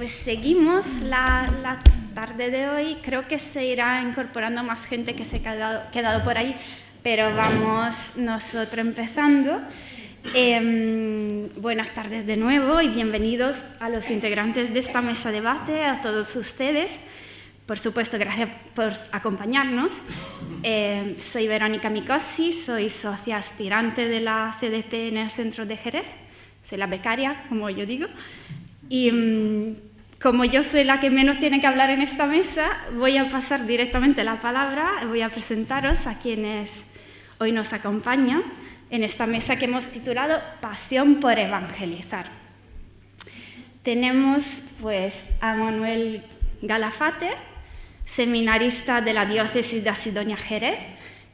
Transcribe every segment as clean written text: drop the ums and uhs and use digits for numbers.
Pues seguimos la tarde de hoy. Creo que se irá incorporando más gente que se ha quedado por ahí, pero vamos nosotros empezando. Buenas tardes de nuevo y bienvenidos a los integrantes de esta mesa de debate, a todos ustedes. Por supuesto, gracias por acompañarnos. Soy Verónica Micosi, soy socia aspirante de la CDP en el Centro de Jerez. Soy la becaria, como yo digo. Y como yo soy la que menos tiene que hablar en esta mesa, voy a pasar directamente la palabra, voy a presentaros a quienes hoy nos acompañan en esta mesa que hemos titulado Pasión por Evangelizar. Tenemos pues a Manuel Galafate, seminarista de la diócesis de Asidonia Jerez.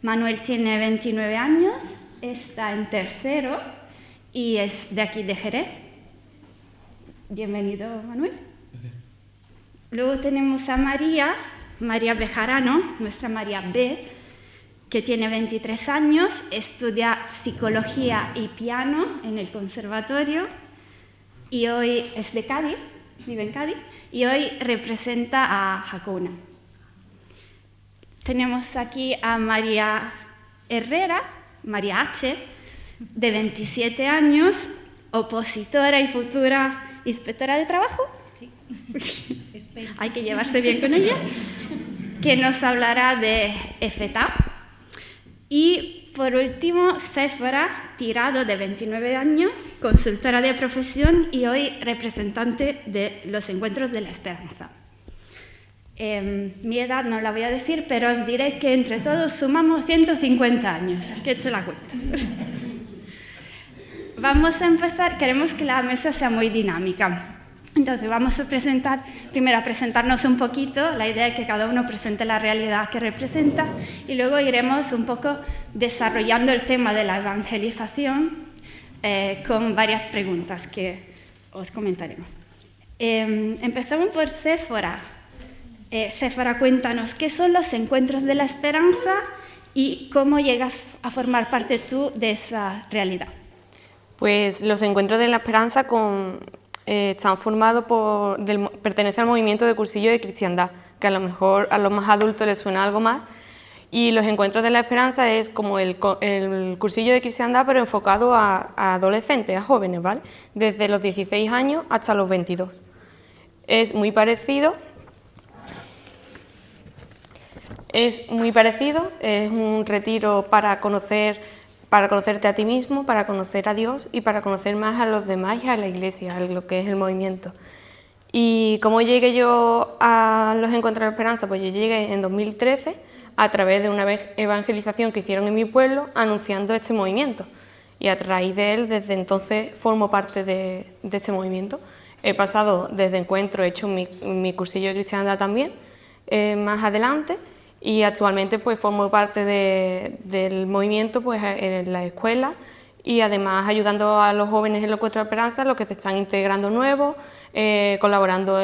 Manuel tiene 29 años, está en tercero y es de aquí de Jerez. Bienvenido, Manuel. Luego tenemos a María Bejarano, nuestra María B, que tiene 23 años, estudia psicología y piano en el conservatorio y hoy es de Cádiz, vive en Cádiz, y hoy representa a Jacuna. Tenemos aquí a María Herrera, María H, de 27 años, opositora y futura inspectora de trabajo. Sí. Hay que llevarse bien con ella, que nos hablará de EFETA. Y por último, Séfora Tirado, de 29 años, consultora de profesión y hoy representante de los Encuentros de la Esperanza. Mi edad no la voy a decir, pero os diré que entre todos sumamos 150 años, que he hecho la cuenta. Vamos a empezar, queremos que la mesa sea muy dinámica. Entonces vamos a primero a presentarnos un poquito, la idea es que cada uno presente la realidad que representa y luego iremos un poco desarrollando el tema de la evangelización con varias preguntas que os comentaremos. Empezamos por Séfora. Séfora, cuéntanos, ¿qué son los Encuentros de la Esperanza y cómo llegas a formar parte tú de esa realidad? Pues los Encuentros de la Esperanza están formados pertenecen al movimiento de cursillo de cristiandad, que a lo mejor a los más adultos les suena algo más, y los Encuentros de la Esperanza es como el cursillo de cristiandad, pero enfocado a adolescentes, a jóvenes, ¿vale? Desde los 16 años hasta los 22. Es muy parecido, es un retiro para conocerte a ti mismo, para conocer a Dios y para conocer más a los demás y a la Iglesia, a lo que es el movimiento. ¿Y cómo llegué yo a los Encuentros de la Esperanza? Pues yo llegué en 2013 a través de una evangelización que hicieron en mi pueblo anunciando este movimiento. Y a raíz de él, desde entonces, formo parte de este movimiento. He pasado desde encuentro, he hecho mi cursillo de cristiandad también, más adelante. Y actualmente pues formo parte del movimiento pues, en la escuela y además ayudando a los jóvenes en los Encuentros de Esperanza, los que se están integrando nuevos, colaborando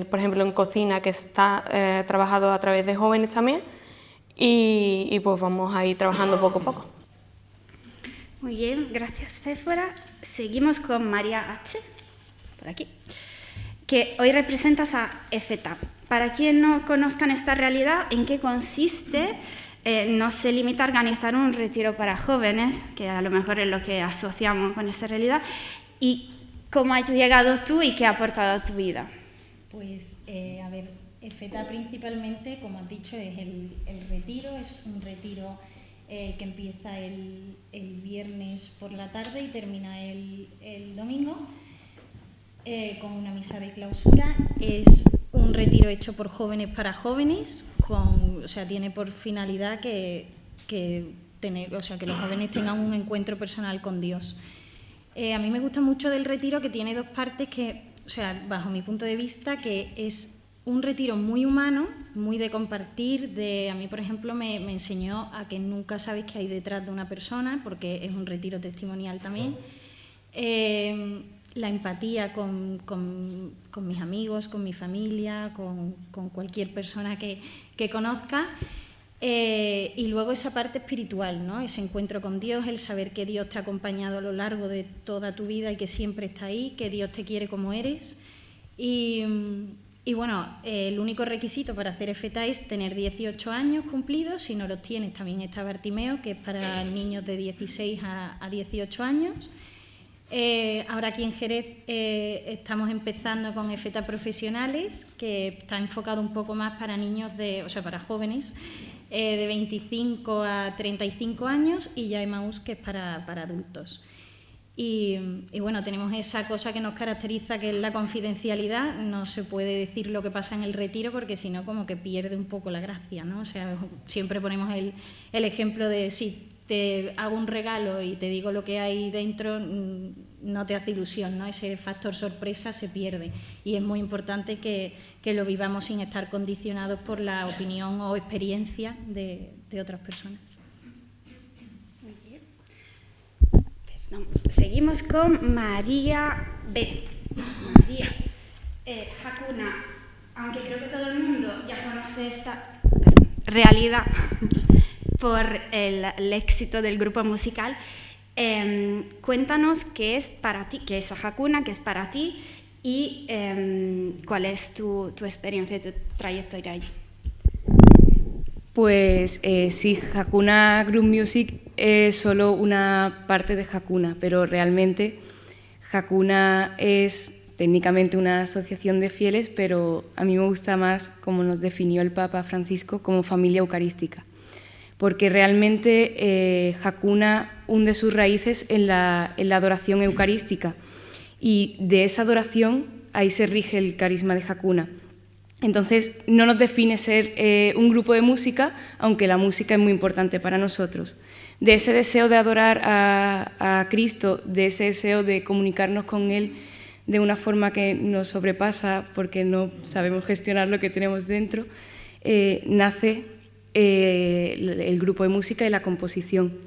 por ejemplo en cocina, que está trabajado a través de jóvenes también, y pues vamos a ir trabajando poco a poco. Muy bien, gracias Séfora. Seguimos con María H, por aquí, que hoy representas a EFETA. Para quien no conozcan esta realidad, ¿en qué consiste? No se limita a organizar un retiro para jóvenes, que a lo mejor es lo que asociamos con esta realidad. ¿Y cómo has llegado tú y qué ha aportado a tu vida? Pues, a ver, EFETA principalmente, como has dicho, es el retiro. Es un retiro que empieza el viernes por la tarde y termina el domingo. Con una misa de clausura. Es un retiro hecho por jóvenes para jóvenes, tiene por finalidad que los jóvenes tengan un encuentro personal con Dios. A mí me gusta mucho del retiro que tiene dos partes bajo mi punto de vista, que es un retiro muy humano, muy de compartir, a mí por ejemplo me enseñó a que nunca sabes qué hay detrás de una persona, porque es un retiro testimonial también. La empatía con mis amigos, con mi familia, con cualquier persona que conozca, y luego esa parte espiritual, ¿no? Ese encuentro con Dios, el saber que Dios te ha acompañado a lo largo de toda tu vida y que siempre está ahí, que Dios te quiere como eres Y bueno, el único requisito para hacer EFETA es tener 18 años cumplidos. Si no los tienes, también está Bartimeo, que es para niños de 16 a 18 años. Ahora aquí en Jerez estamos empezando con EFETA profesionales, que está enfocado un poco más para niños para jóvenes de 25 a 35 años, y ya Emaús, que es para adultos. Y bueno, tenemos esa cosa que nos caracteriza, que es la confidencialidad. No se puede decir lo que pasa en el retiro, porque si no, como que pierde un poco la gracia, ¿no? O sea, siempre ponemos el ejemplo de si te hago un regalo y te digo lo que hay dentro, no te hace ilusión, ¿no? Ese factor sorpresa se pierde, y es muy importante que lo vivamos sin estar condicionados por la opinión o experiencia de otras personas. Seguimos con María B. María, Hakuna, aunque creo que todo el mundo ya conoce esta realidad por el éxito del grupo musical, cuéntanos qué es para ti, qué es Hakuna, qué es para ti, y cuál es tu experiencia y tu trayectoria allí. Pues sí, Hakuna Group Music es solo una parte de Hakuna, pero realmente Hakuna es técnicamente una asociación de fieles, pero a mí me gusta más como nos definió el Papa Francisco, como familia eucarística, porque realmente Hakuna hunde sus raíces en la adoración eucarística, y de esa adoración ahí se rige el carisma de Hakuna. Entonces, no nos define ser un grupo de música, aunque la música es muy importante para nosotros. De ese deseo de adorar a Cristo, de ese deseo de comunicarnos con Él de una forma que nos sobrepasa porque no sabemos gestionar lo que tenemos dentro, nace el grupo de música y la composición.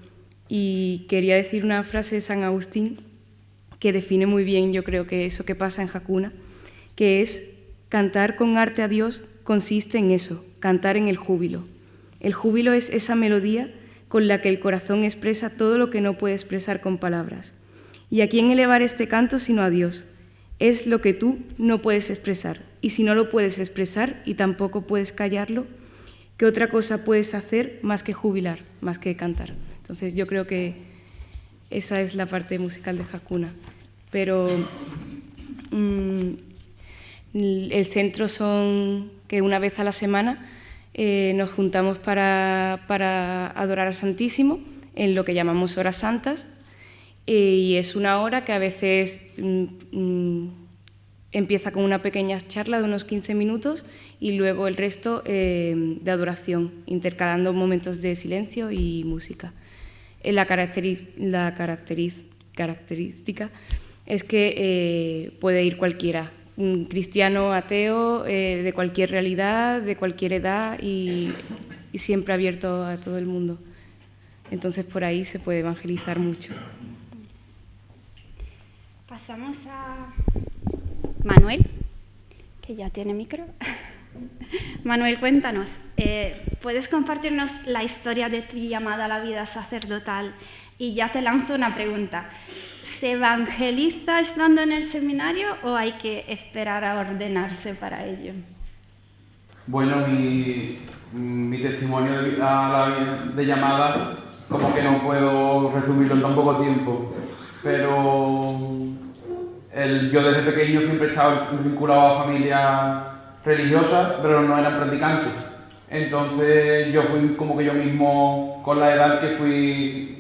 Y quería decir una frase de San Agustín que define muy bien, yo creo, que eso que pasa en Hakuna, que es: cantar con arte a Dios consiste en eso, cantar en el júbilo. El júbilo es esa melodía con la que el corazón expresa todo lo que no puede expresar con palabras. ¿Y a quién elevar este canto sino a Dios? Es lo que tú no puedes expresar, y si no lo puedes expresar y tampoco puedes callarlo, ¿qué otra cosa puedes hacer más que jubilar, más que cantar? Entonces yo creo que esa es la parte musical de Hakuna. Pero el centro son que una vez a la semana nos juntamos para adorar al Santísimo en lo que llamamos horas santas, y es una hora que a veces empieza con una pequeña charla de unos 15 minutos y luego el resto de adoración, intercalando momentos de silencio y música. La característica es que puede ir cualquiera, cristiano, ateo, de cualquier realidad, de cualquier edad, y siempre abierto a todo el mundo. Entonces por ahí se puede evangelizar mucho. Pasamos a Manuel, que ya tiene micro. Manuel, cuéntanos, ¿puedes compartirnos la historia de tu llamada a la vida sacerdotal? Y ya te lanzo una pregunta. ¿Se evangeliza estando en el seminario o hay que esperar a ordenarse para ello? Bueno, mi testimonio de llamada, como que no puedo resumirlo en tan poco tiempo, pero yo desde pequeño siempre he estado vinculado a familias religiosas, pero no eran practicantes. Entonces yo fui como que yo mismo, con la edad que fui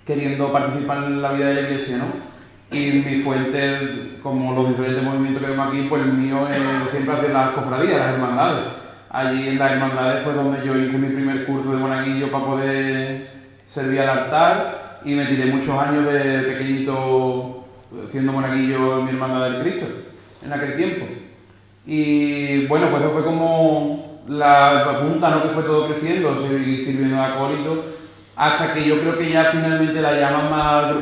queriendo participar en la vida de la iglesia, ¿no? Y mi fuente, como los diferentes movimientos que vemos aquí, pues el mío es siempre hacer las cofradías, las hermandades. Allí en las hermandades fue donde yo hice mi primer curso de monaguillo para poder servir al altar, y me tiré muchos años de pequeñito siendo monaguillo en mi hermandad del Cristo, en aquel tiempo. Y bueno, pues eso fue como la punta, ¿no? Que fue todo creciendo, seguí sirviendo de acólito, hasta que yo creo que ya finalmente la llama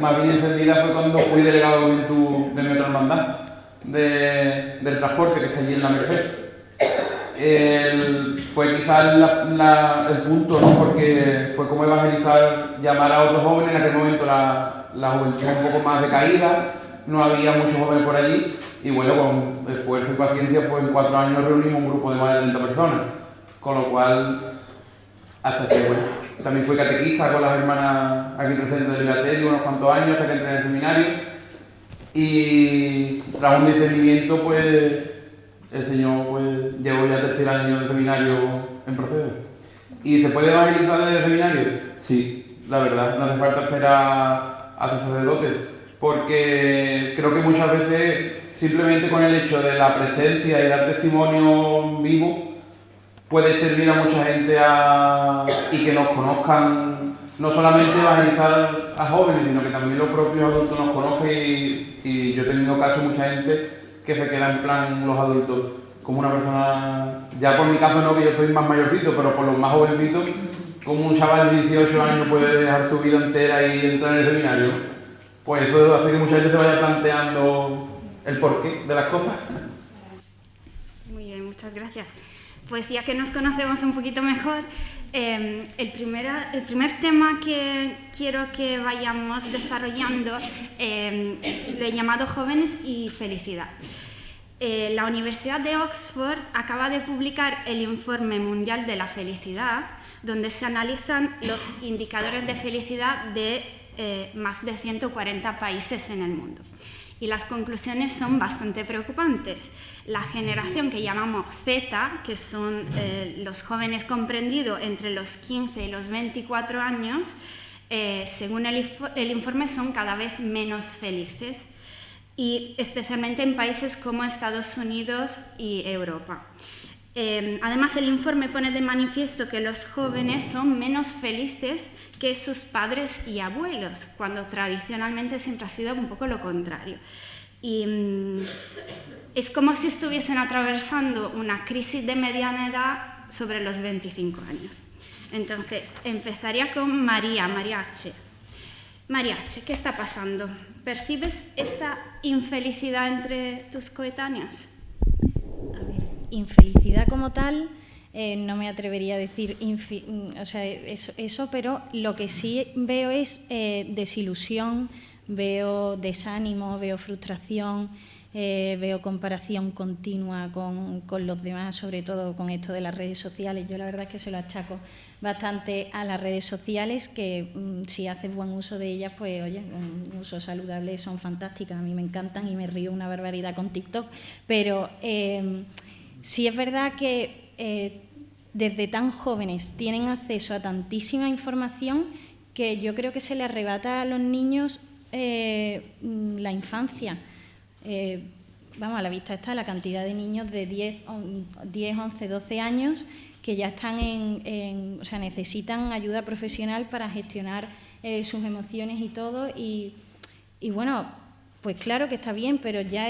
más bien encendida fue cuando fui delegado de juventud de nuestra hermandad, del transporte, que está allí en la Merced. Fue quizás el punto, ¿no? Porque fue como evangelizar, llamar a otros jóvenes. En aquel momento la juventud un poco más decaída, no había muchos jóvenes por allí, Y bueno, con esfuerzo y paciencia, pues en 4 años reunimos un grupo de más de 30 personas, con lo cual, hasta que, bueno, también fui catequista con las hermanas aquí presentes del Beaterio unos cuantos años, hasta que entré en el seminario, y tras un discernimiento, pues, el Señor, pues, llevo ya 3er año de seminario en proceso. ¿Y se puede evangelizar desde el seminario? Sí, la verdad, no hace falta esperar a ser sacerdote, porque creo que muchas veces simplemente con el hecho de la presencia y dar testimonio vivo puede servir a mucha gente y que nos conozcan, no solamente evangelizar a jóvenes, sino que también los propios adultos nos conozcan y yo he tenido caso de mucha gente que se queda en plan los adultos como una persona, ya por mi caso no, que yo soy más mayorcito, pero por los más jovencitos, como un chaval de 18 años puede dejar su vida entera y entrar en el seminario, pues eso hace que mucha gente se vaya planteando el porqué de las cosas. Muy bien, muchas gracias. Pues ya que nos conocemos un poquito mejor, el primer tema que quiero que vayamos desarrollando lo he llamado Jóvenes y Felicidad. La Universidad de Oxford acaba de publicar el Informe Mundial de la Felicidad, donde se analizan los indicadores de felicidad de más de 140 países en el mundo. Y las conclusiones son bastante preocupantes. La generación que llamamos Z, que son los jóvenes comprendidos entre los 15 y los 24 años, según el informe son cada vez menos felices, y especialmente en países como Estados Unidos y Europa. Además, el informe pone de manifiesto que los jóvenes son menos felices que sus padres y abuelos, cuando tradicionalmente siempre ha sido un poco lo contrario. Y es como si estuviesen atravesando una crisis de mediana edad sobre los 25 años. Entonces, empezaría con María H. María H., ¿qué está pasando? ¿Percibes esa infelicidad entre tus coetáneos? A ver, infelicidad como tal, no me atrevería a decir eso, pero lo que sí veo es desilusión, veo desánimo, veo frustración, veo comparación continua con los demás, sobre todo con esto de las redes sociales. Yo la verdad es que se lo achaco bastante a las redes sociales, que si haces buen uso de ellas, pues oye, un uso saludable, son fantásticas, a mí me encantan y me río una barbaridad con TikTok, pero sí es verdad que desde tan jóvenes tienen acceso a tantísima información que yo creo que se le arrebata a los niños la infancia. Vamos, a la vista está la cantidad de niños de 10, 11, 12 años que ya están o sea, necesitan ayuda profesional para gestionar sus emociones y todo, y bueno, pues claro que está bien, pero ya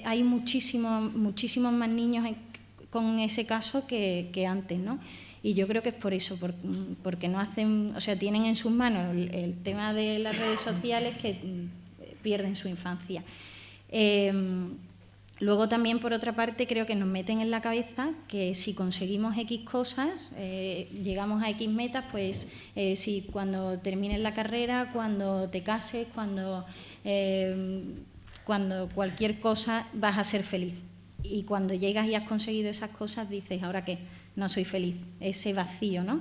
hay muchísimos más niños con ese caso que antes, ¿no? Y yo creo que es por eso, porque no hacen, o sea, tienen en sus manos el tema de las redes sociales, que pierden su infancia. Luego también, por otra parte, creo que nos meten en la cabeza que si conseguimos X cosas, llegamos a X metas, pues si cuando termines la carrera, cuando te cases, cuando cualquier cosa vas a ser feliz. Y cuando llegas y has conseguido esas cosas, dices, ¿ahora qué? No soy feliz, ese vacío, ¿no?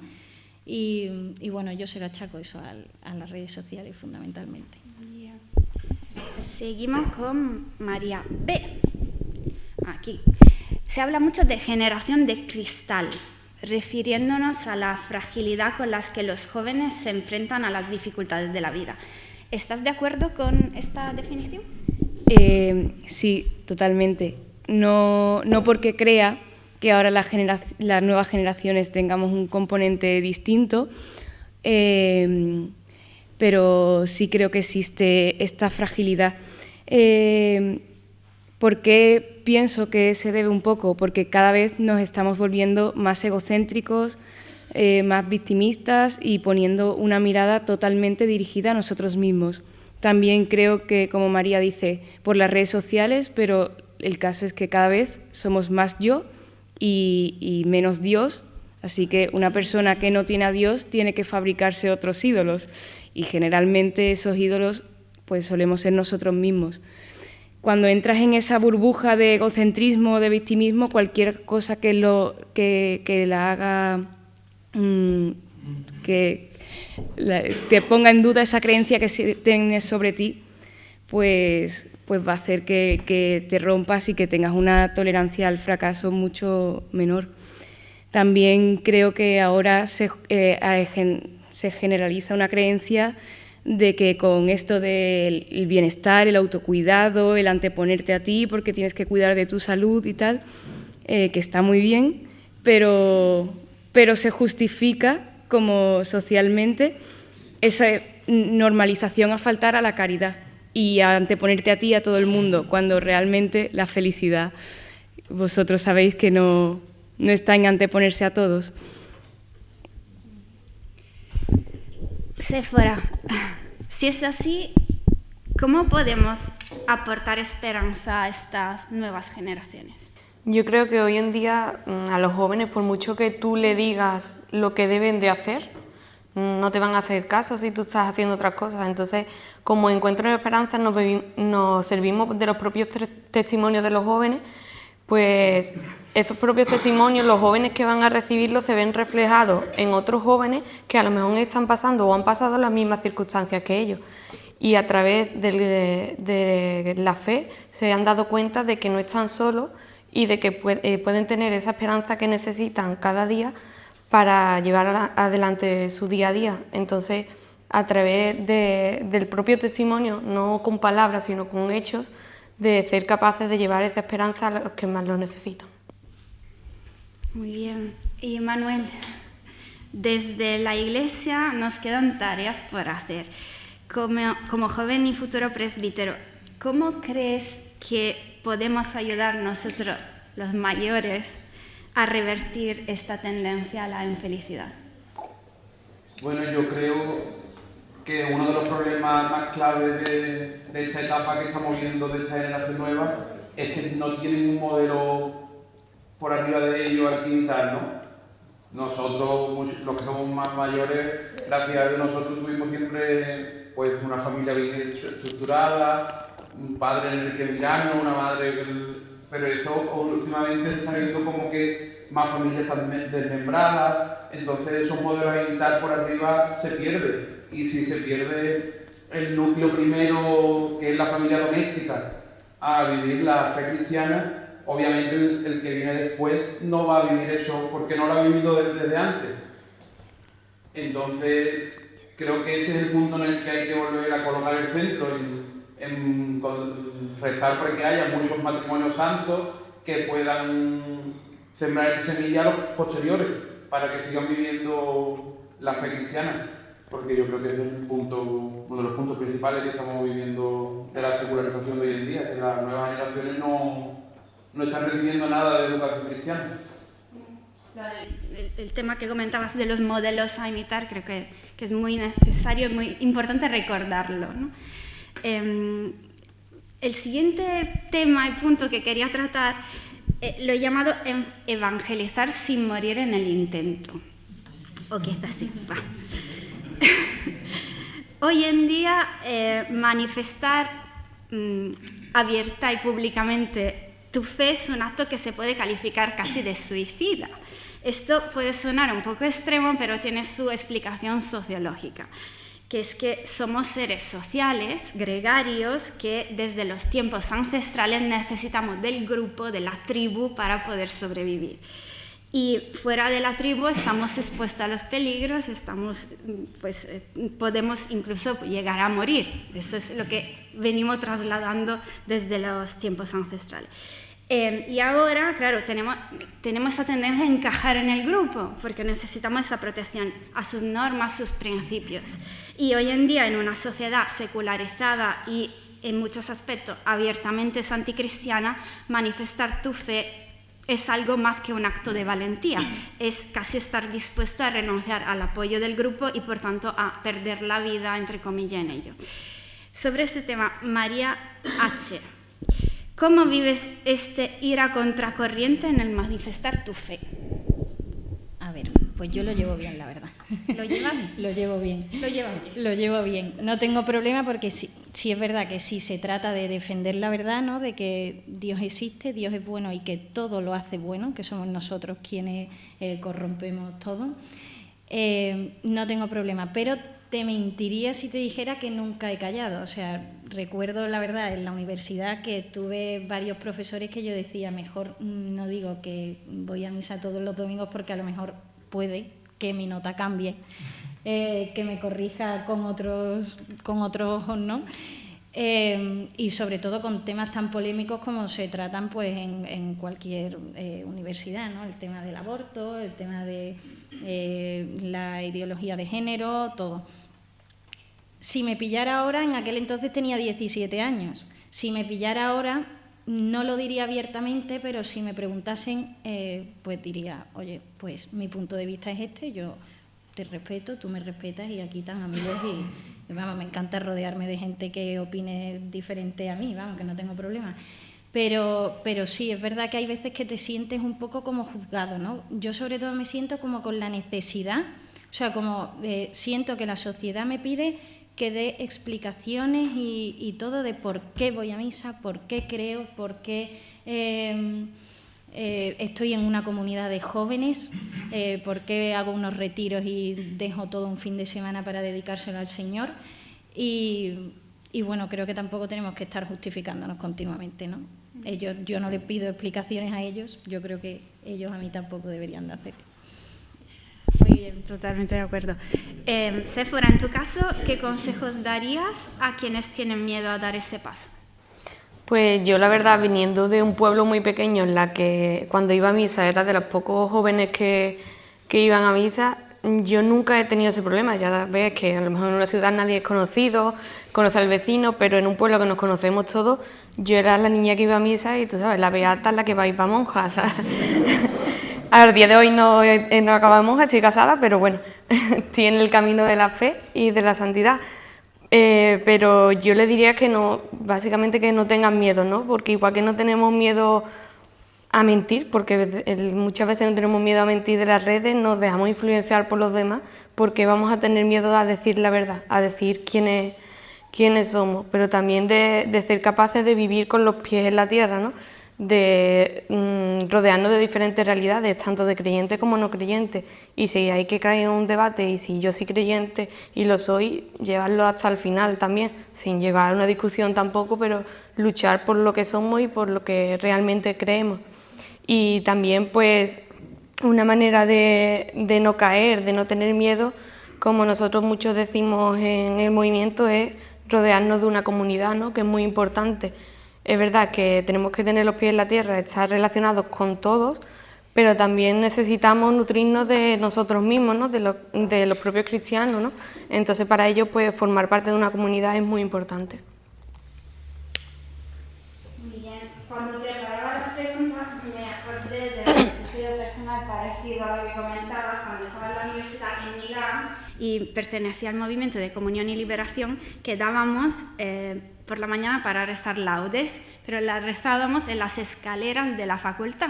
Y bueno, yo se lo achaco eso a las redes sociales fundamentalmente. Seguimos con María B. Aquí. Se habla mucho de generación de cristal, refiriéndonos a la fragilidad con la que los jóvenes se enfrentan a las dificultades de la vida. ¿Estás de acuerdo con esta definición? Sí, totalmente. No porque crea que ahora las nuevas generaciones tengamos un componente distinto, pero sí creo que existe esta fragilidad. ¿Por qué pienso que se debe un poco? Porque cada vez nos estamos volviendo más egocéntricos, más victimistas y poniendo una mirada totalmente dirigida a nosotros mismos. También creo que, como María dice, por las redes sociales, pero el caso es que cada vez somos más yo y menos Dios, así que una persona que no tiene a Dios tiene que fabricarse otros ídolos, y generalmente esos ídolos pues solemos ser nosotros mismos. cuando entras en esa burbuja de egocentrismo, de victimismo, cualquier cosa que la haga, te ponga en duda esa creencia que tienes sobre ti, pues va a hacer que te rompas y que tengas una tolerancia al fracaso mucho menor. También creo que ahora se generaliza una creencia de que con esto del bienestar, el autocuidado, el anteponerte a ti porque tienes que cuidar de tu salud y tal, que está muy bien, pero se justifica como socialmente esa normalización a faltar a la caridad y a anteponerte a ti y a todo el mundo, cuando realmente la felicidad, vosotros sabéis que no está en anteponerse a todos. Séfora, si es así, ¿cómo podemos aportar esperanza a estas nuevas generaciones? Yo creo que hoy en día a los jóvenes, por mucho que tú le digas lo que deben de hacer, no te van a hacer caso si tú estás haciendo otras cosas. Entonces, como Encuentro de Esperanza nos servimos de los propios testimonios de los jóvenes, pues esos propios testimonios, los jóvenes que van a recibirlos, se ven reflejados en otros jóvenes que a lo mejor están pasando o han pasado las mismas circunstancias que ellos. Y a través de la fe se han dado cuenta de que no están solos y de que pueden tener esa esperanza que necesitan cada día para llevar adelante su día a día. Entonces, a través del propio testimonio, no con palabras, sino con hechos, de ser capaces de llevar esa esperanza a los que más lo necesitan. Muy bien. Y Manuel, desde la Iglesia nos quedan tareas por hacer. Como joven y futuro presbítero, ¿cómo crees que podemos ayudar nosotros, los mayores, a revertir esta tendencia a la infelicidad? Bueno, yo creo que uno de los problemas más claves de esta etapa que estamos viendo, de esta generación nueva, es que no tienen un modelo por arriba de ellos al que imitar, ¿no? Nosotros, los que somos más mayores, gracias a Dios, nosotros tuvimos siempre pues, una familia bien estructurada, un padre en el que mirarnos, una madre, pero eso últimamente se está viendo como que más familias están desmembradas, entonces esos modelos a imitar por arriba se pierden. Y si se pierde el núcleo primero, que es la familia doméstica, a vivir la fe cristiana, obviamente el que viene después no va a vivir eso porque no lo ha vivido desde antes. Entonces, creo que ese es el punto en el que hay que volver a colocar el centro, en rezar por que haya muchos matrimonios santos que puedan sembrar esa semilla a los posteriores para que sigan viviendo la fe cristiana. Porque yo creo que es uno de los puntos principales que estamos viviendo de la secularización de hoy en día, que las nuevas generaciones no están recibiendo nada de educación cristiana. El tema que comentabas de los modelos a imitar, creo que es muy necesario, muy importante recordarlo, ¿no? El siguiente tema y punto que quería tratar lo he llamado evangelizar sin morir en el intento. O quizás sí, va. Hoy en día manifestar abierta y públicamente tu fe es un acto que se puede calificar casi de suicida. Esto puede sonar un poco extremo, pero tiene su explicación sociológica, que es que somos seres sociales, gregarios, que desde los tiempos ancestrales necesitamos del grupo, de la tribu, para poder sobrevivir. Y fuera de la tribu estamos expuestos a los peligros, podemos incluso llegar a morir. Eso es lo que venimos trasladando desde los tiempos ancestrales. Y ahora, claro, tenemos esa tendencia a encajar en el grupo, porque necesitamos esa protección a sus normas, sus principios. Y hoy en día, en una sociedad secularizada y en muchos aspectos abiertamente anticristiana, manifestar tu fe es algo más que un acto de valentía, es casi estar dispuesto a renunciar al apoyo del grupo y por tanto a perder la vida, entre comillas, en ello. Sobre este tema, María H., ¿cómo vives este ir a contracorriente en el manifestar tu fe? A ver, Pues yo lo llevo bien, la verdad. ¿Lo llevas? Lo llevo bien. Lo llevas bien. Lo llevo bien. No tengo problema porque sí es verdad que sí se trata de defender la verdad, ¿no? De que Dios existe, Dios es bueno y que todo lo hace bueno, que somos nosotros quienes corrompemos todo. No tengo problema, pero te mentiría si te dijera que nunca he callado. O sea, recuerdo, la verdad, en la universidad que tuve varios profesores que yo decía, mejor no digo que voy a misa todos los domingos porque a lo mejor puede que mi nota cambie, que me corrija con otros ojos, ¿no? Y sobre todo con temas tan polémicos como se tratan pues en cualquier universidad, ¿no? El tema del aborto, el tema de la ideología de género, todo. Si me pillara ahora, en aquel entonces tenía 17 años, si me pillara ahora no lo diría abiertamente, pero si me preguntasen, pues diría, oye, pues mi punto de vista es este, yo te respeto, tú me respetas y aquí están amigos y vamos, me encanta rodearme de gente que opine diferente a mí, vamos, que no tengo problema. Pero sí, es verdad que hay veces que te sientes un poco como juzgado, ¿no? Yo sobre todo me siento como con la necesidad, o sea, como siento que la sociedad me pide que dé explicaciones y todo de por qué voy a misa, por qué creo, por qué estoy en una comunidad de jóvenes, por qué hago unos retiros y dejo todo un fin de semana para dedicárselo al Señor. Y bueno, creo que tampoco tenemos que estar justificándonos continuamente, ¿no? Yo no les pido explicaciones a ellos, yo creo que ellos a mí tampoco deberían de hacerlo. Muy bien, totalmente de acuerdo. Séfora, en tu caso, ¿qué consejos darías a quienes tienen miedo a dar ese paso? Pues yo la verdad, viniendo de un pueblo muy pequeño en la que cuando iba a misa era de los pocos jóvenes que iban a misa, yo nunca he tenido ese problema. Ya ves que a lo mejor en una ciudad nadie es conocido, conoce al vecino, pero en un pueblo que nos conocemos todos, yo era la niña que iba a misa y tú sabes, la beata es la que va a ir para monja, ¿sabes? Al día de hoy no acabo de monja, estoy casada, pero bueno, estoy en el camino de la fe y de la santidad. Pero yo le diría que no, básicamente que no tengan miedo, ¿no? Porque igual que no tenemos miedo a mentir, porque muchas veces no tenemos miedo a mentir de las redes, nos dejamos influenciar por los demás, porque vamos a tener miedo a decir la verdad, a decir quiénes somos, pero también de ser capaces de vivir con los pies en la tierra, ¿no? De rodearnos de diferentes realidades, tanto de creyentes como no creyentes, y si hay que caer en un debate y si yo soy creyente y lo soy, llevarlo hasta el final también, sin llevar a una discusión tampoco, pero luchar por lo que somos y por lo que realmente creemos. Y también pues una manera de no caer, de no tener miedo, como nosotros muchos decimos en el movimiento, es rodearnos de una comunidad, ¿no? Que es muy importante. Es verdad que tenemos que tener los pies en la tierra, estar relacionados con todos, pero también necesitamos nutrirnos de nosotros mismos, ¿no? de los propios cristianos, ¿no? Entonces para ello pues formar parte de una comunidad es muy importante. Muy bien. Cuando preparaba las preguntas me acordé de un episodio personal parecido a lo que comentabas cuando estaba en la universidad en Milán y pertenecía al movimiento de Comunión y Liberación que dábamos por la mañana para rezar laudes, pero las rezábamos en las escaleras de la facultad.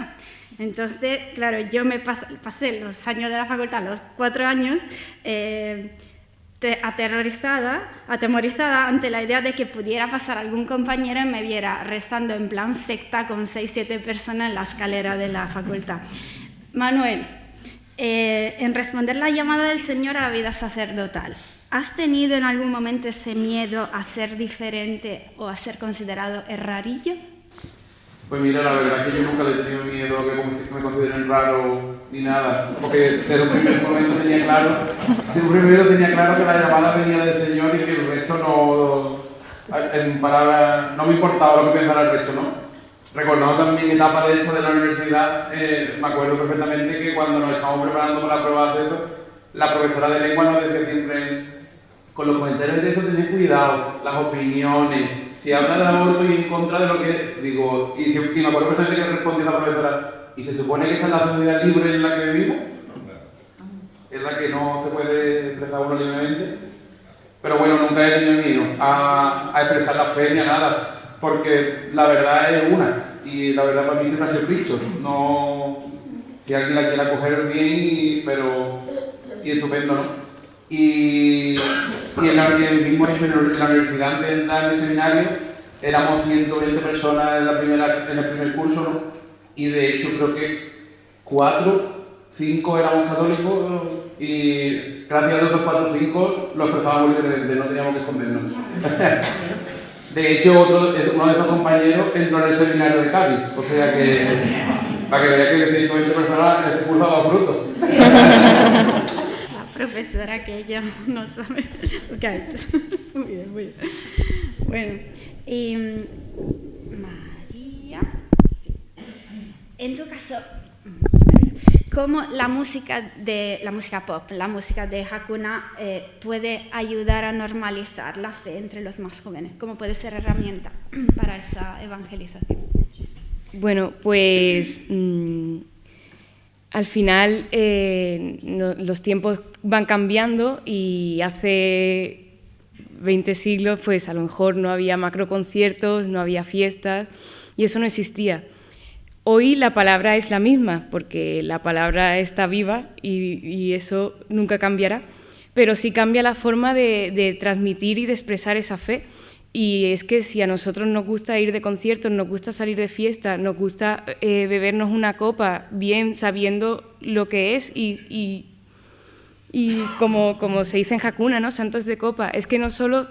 Entonces, claro, yo me pasé los años de la facultad, los 4 años, atemorizada ante la idea de que pudiera pasar algún compañero y me viera rezando en plan secta con 6-7 personas en la escalera de la facultad. Manuel, en responder la llamada del Señor a la vida sacerdotal, ¿has tenido en algún momento ese miedo a ser diferente o a ser considerado rarillo? Pues mira, la verdad es que yo nunca le he tenido miedo a que me consideren raro ni nada, porque desde un primer momento tenía claro que la llamada venía del Señor y que el resto no me importaba lo que pensara el resto, ¿no? Recordando también etapas de hecho de la universidad, me acuerdo perfectamente que cuando nos estábamos preparando para la prueba de eso, la profesora de lengua nos decía siempre, con los comentarios de eso tened cuidado, las opiniones, si habla de aborto y en contra de lo que digo, y me acuerdo perfectamente que respondía la profesora, ¿y se supone que esta es la sociedad libre en la que vivimos? ¿Es la que no se puede expresar uno libremente? Pero bueno, nunca he tenido miedo a expresar la fe ni a nada, porque la verdad es una, y la verdad para mí siempre ha sido Cristo, no Si alguien la quiere coger bien, y estupendo, ¿no? Y en el mismo hecho, en la universidad, antes de entrar en el seminario, éramos 120 personas en el primer curso, ¿no? Y de hecho creo que 5 éramos católicos, y gracias a Dios los 4 o 5 los expresábamos libremente, no teníamos que escondernos. De hecho, uno de estos compañeros entró en el seminario de Cádiz, o sea que, para que vea que de 120 personas este curso ha dado fruto. La profesora que ella no sabe lo que ha hecho. Muy bien, muy bien. Bueno, y María, sí. En tu caso, ¿cómo la música pop, la música de Hakuna puede ayudar a normalizar la fe entre los más jóvenes? ¿Cómo puede ser herramienta para esa evangelización? Bueno, pues al final los tiempos van cambiando, y hace 20 siglos pues a lo mejor no había macroconciertos, no había fiestas, y eso no existía. Hoy la palabra es la misma, porque la palabra está viva y eso nunca cambiará, pero sí cambia la forma de transmitir y de expresar esa fe. Y es que si a nosotros nos gusta ir de conciertos, nos gusta salir de fiesta, nos gusta bebernos una copa bien sabiendo lo que es, y como se dice en Hakuna, ¿no? Santos de copa, es que no solo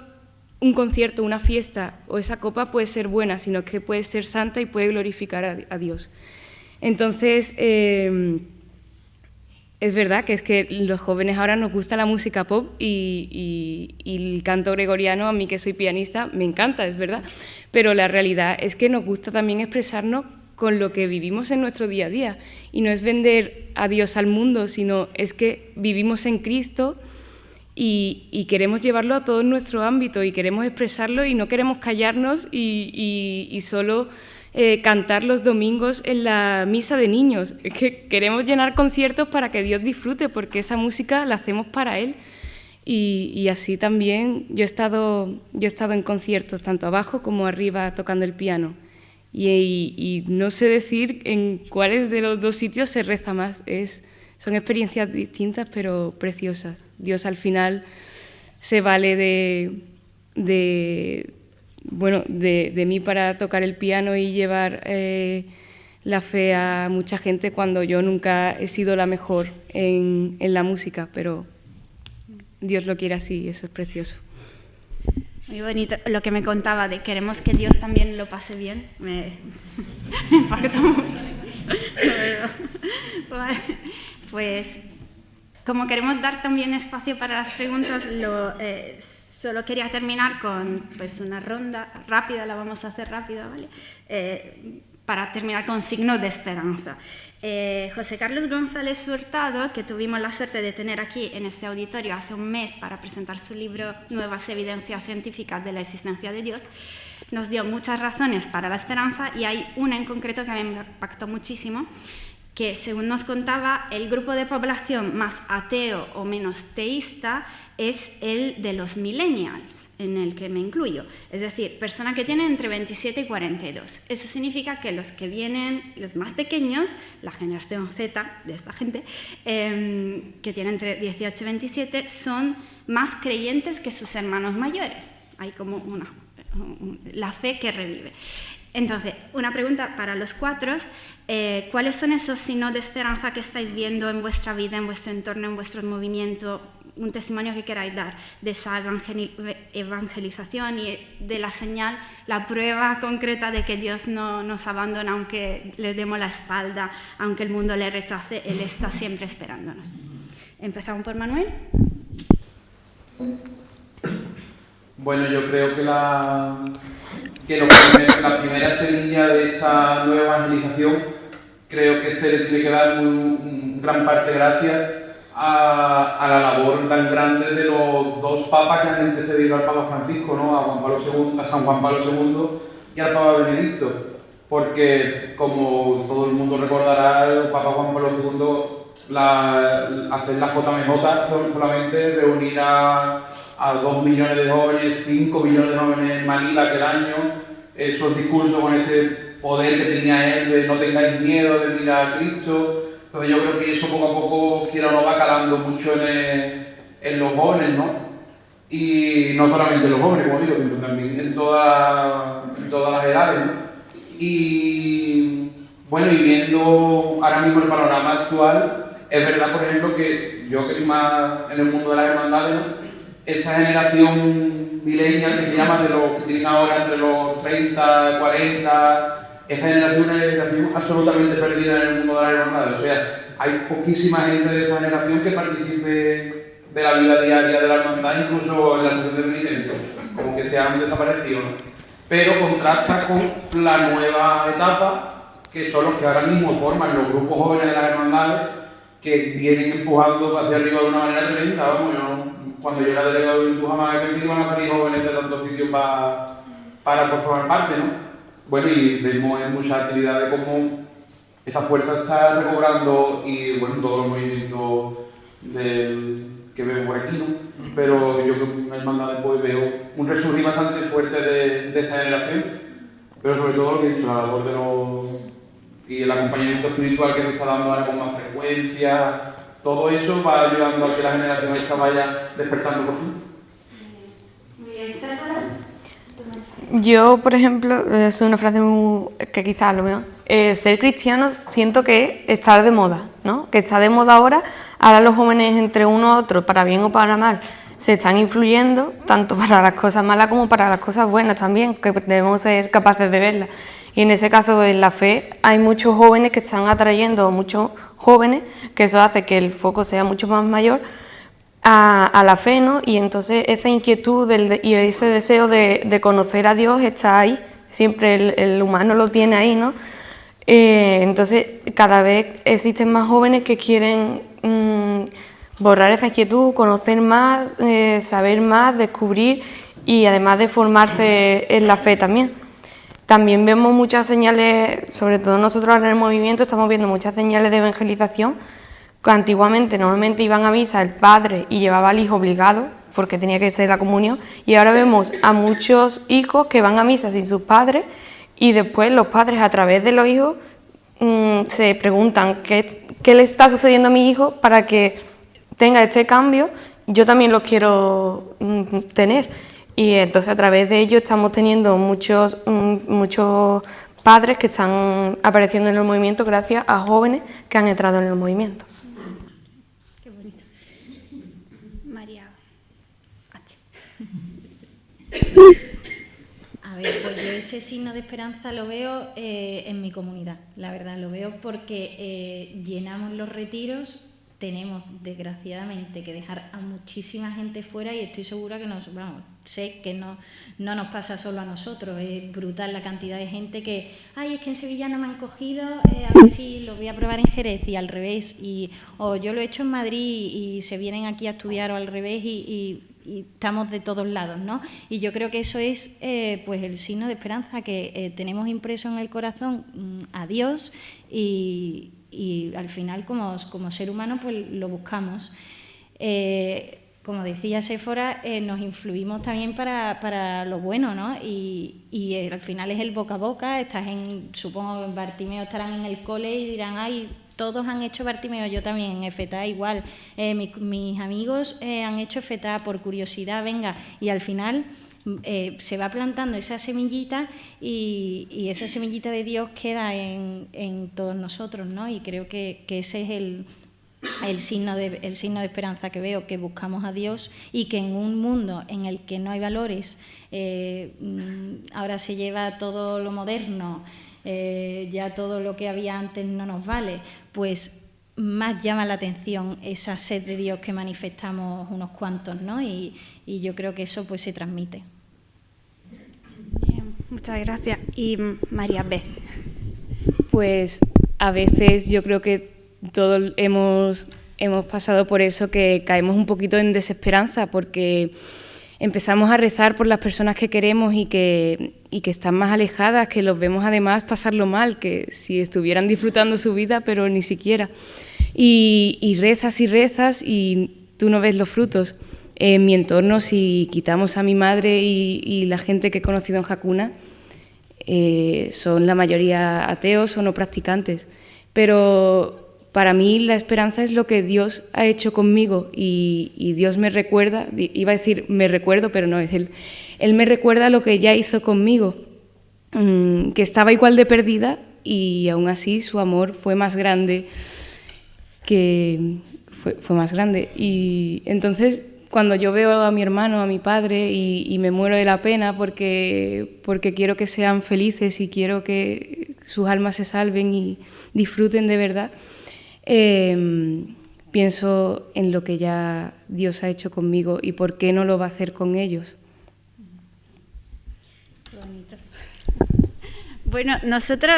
un concierto, una fiesta o esa copa puede ser buena, sino que puede ser santa y puede glorificar a Dios. Entonces, es verdad que es que los jóvenes ahora nos gusta la música pop, y el canto gregoriano, a mí que soy pianista, me encanta, es verdad, pero la realidad es que nos gusta también expresarnos con lo que vivimos en nuestro día a día, y no es vender a Dios al mundo, sino es que vivimos en Cristo y queremos llevarlo a todo nuestro ámbito, y queremos expresarlo, y no queremos callarnos y solo cantar los domingos en la misa de niños. Es que queremos llenar conciertos para que Dios disfrute, porque esa música la hacemos para Él. Y así también yo he estado en conciertos, tanto abajo como arriba, tocando el piano. Y no sé decir en cuáles de los dos sitios se reza más. Son experiencias distintas, pero preciosas. Dios al final se vale de mí para tocar el piano y llevar la fe a mucha gente, cuando yo nunca he sido la mejor en la música, pero Dios lo quiere así, y eso es precioso. Muy bonito lo que me contaba de queremos que Dios también lo pase bien, me impacta mucho, la verdad. Vale. Pues como queremos dar también espacio para las preguntas, solo quería terminar con pues, una ronda rápida, la vamos a hacer rápida, ¿vale? Para terminar con signos de esperanza. José Carlos González Hurtado, que tuvimos la suerte de tener aquí en este auditorio hace un mes para presentar su libro Nuevas evidencias científicas de la existencia de Dios, nos dio muchas razones para la esperanza, y hay una en concreto que a mí me impactó muchísimo, que según nos contaba, el grupo de población más ateo o menos teísta es el de los millennials, en el que me incluyo, es decir, personas que tienen entre 27 y 42. Eso significa que los que vienen, los más pequeños, la generación Z de esta gente, que tienen entre 18 y 27, son más creyentes que sus hermanos mayores. Hay como la fe que revive. Entonces, una pregunta para los cuatro, ¿cuáles son esos signos de esperanza que estáis viendo en vuestra vida, en vuestro entorno, en vuestro movimiento? Un testimonio que queráis dar de esa evangelización y de la señal, la prueba concreta de que Dios no nos abandona aunque le demos la espalda, aunque el mundo le rechace, Él está siempre esperándonos. Empezamos por Manuel. Bueno, yo creo que la primera semilla de esta nueva evangelización, creo que se le tiene que dar gran parte gracias a la labor tan grande de los dos papas que han antecedido al Papa Francisco, ¿no? A San Juan Pablo II y al Papa Benedicto, porque como todo el mundo recordará, el Papa Juan Pablo II hacer la JMJ solamente reunir a 2 millones de jóvenes, 5 millones de jóvenes en Manila aquel año, esos discursos con ese poder que tenía él de no tengáis miedo de mirar a Cristo, Entonces yo creo que eso poco a poco, quiera o no, va calando mucho en los jóvenes, ¿no? Y no solamente en los jóvenes, como digo, sino también en todas las edades, ¿no? Y bueno, y viendo ahora mismo el panorama actual, es verdad, por ejemplo, que yo que estoy más en el mundo de las hermandades, ¿no? Esa generación millennial que se llama, de los que tienen ahora entre los 30, 40, esa generación es una generación absolutamente perdida en el mundo de las hermandades. O sea, hay poquísima gente de esa generación que participe de la vida diaria de la hermandad, incluso en la estación de penitencia, como que se han desaparecido, ¿no? Pero contrasta con la nueva etapa, que son los que ahora mismo forman los grupos jóvenes de las hermandades, que vienen empujando hacia arriba de una manera tremenda. Vamos, cuando yo era delegado de Juventud jamás pensé que iban a salir jóvenes de tantos sitios para formar parte, ¿no? Bueno, y vemos en muchas actividades cómo esa fuerza está recobrando, y bueno, todos los movimientos que vemos por aquí, ¿no? Pero yo creo que en la hermandad después veo un resurgir bastante fuerte de esa generación, pero sobre todo lo que he dicho, la labor y el acompañamiento espiritual que se está dando ahora con más frecuencia, todo eso va ayudando a que la generación esta vaya despertando por fin. Muy bien, Sephora. Yo, por ejemplo, es una frase que quizás lo veo. Ser cristiano siento que está de moda, ¿no? Que está de moda ahora. Ahora los jóvenes entre uno y otro, para bien o para mal, se están influyendo, tanto para las cosas malas como para las cosas buenas también, que debemos ser capaces de verlas. Y en ese caso, en la fe, hay muchos jóvenes que están atrayendo, muchos jóvenes, que eso hace que el foco sea mucho más mayor a la fe, ¿no? Y entonces esa inquietud y ese deseo de conocer a Dios está ahí, siempre el humano lo tiene ahí, ¿no? Entonces cada vez existen más jóvenes que quieren borrar esa inquietud, conocer más, saber más, descubrir, y además de formarse en la fe también. También vemos muchas señales, sobre todo nosotros en el movimiento estamos viendo muchas señales de evangelización, que antiguamente normalmente iban a misa el padre y llevaba al hijo obligado, porque tenía que ser la comunión, y ahora vemos a muchos hijos que van a misa sin sus padres, y después los padres, a través de los hijos, se preguntan qué le está sucediendo a mi hijo para que tenga este cambio, yo también lo quiero tener. Y entonces a través de ello estamos teniendo muchos padres que están apareciendo en el movimiento gracias a jóvenes que han entrado en el movimiento. Qué bonito. María H. A ver, pues yo ese signo de esperanza lo veo en mi comunidad, la verdad, lo veo porque llenamos los retiros. Tenemos, desgraciadamente, que dejar a muchísima gente fuera, y estoy segura que sé que no nos pasa solo a nosotros. Es brutal la cantidad de gente que, es que en Sevilla no me han cogido, a ver si lo voy a probar en Jerez, y al revés, o yo lo he hecho en Madrid y se vienen aquí a estudiar, o al revés, y estamos de todos lados, ¿no? Y yo creo que eso es pues el signo de esperanza que tenemos impreso en el corazón a Dios, y al final como ser humano pues lo buscamos. Como decía Sephora, nos influimos también para lo bueno, ¿no? Y al final es el boca a boca. Supongo en Bartimeo estarán en el cole y dirán, todos han hecho Bartimeo, yo también, en FETA igual, mis amigos han hecho FETA por curiosidad, venga, y al final se va plantando esa semillita, y esa semillita de Dios queda en todos nosotros, ¿no? Y creo que ese es el signo de esperanza que veo, que buscamos a Dios, y que en un mundo en el que no hay valores, ahora se lleva todo lo moderno, ya todo lo que había antes no nos vale, pues más llama la atención esa sed de Dios que manifestamos unos cuantos, ¿no? Y yo creo que eso pues se transmite. Bien, muchas gracias. Y María B. Pues a veces yo creo que todos hemos pasado por eso, que caemos un poquito en desesperanza, porque empezamos a rezar por las personas que queremos y que están más alejadas, que los vemos además pasarlo mal, que si estuvieran disfrutando su vida, pero ni siquiera. Y rezas y tú no ves los frutos. En mi entorno, si quitamos a mi madre y la gente que he conocido en Hakuna, son la mayoría ateos o no practicantes. Pero para mí la esperanza es lo que Dios ha hecho conmigo y Dios me recuerda, iba a decir me recuerdo, pero no, es Él me recuerda lo que ya hizo conmigo, que estaba igual de perdida y aún así su amor fue más grande, fue más grande. Y entonces cuando yo veo a mi hermano, a mi padre y me muero de la pena porque quiero que sean felices y quiero que sus almas se salven y disfruten de verdad, pienso en lo que ya Dios ha hecho conmigo y por qué no lo va a hacer con ellos. Qué bonito. Bueno, nosotros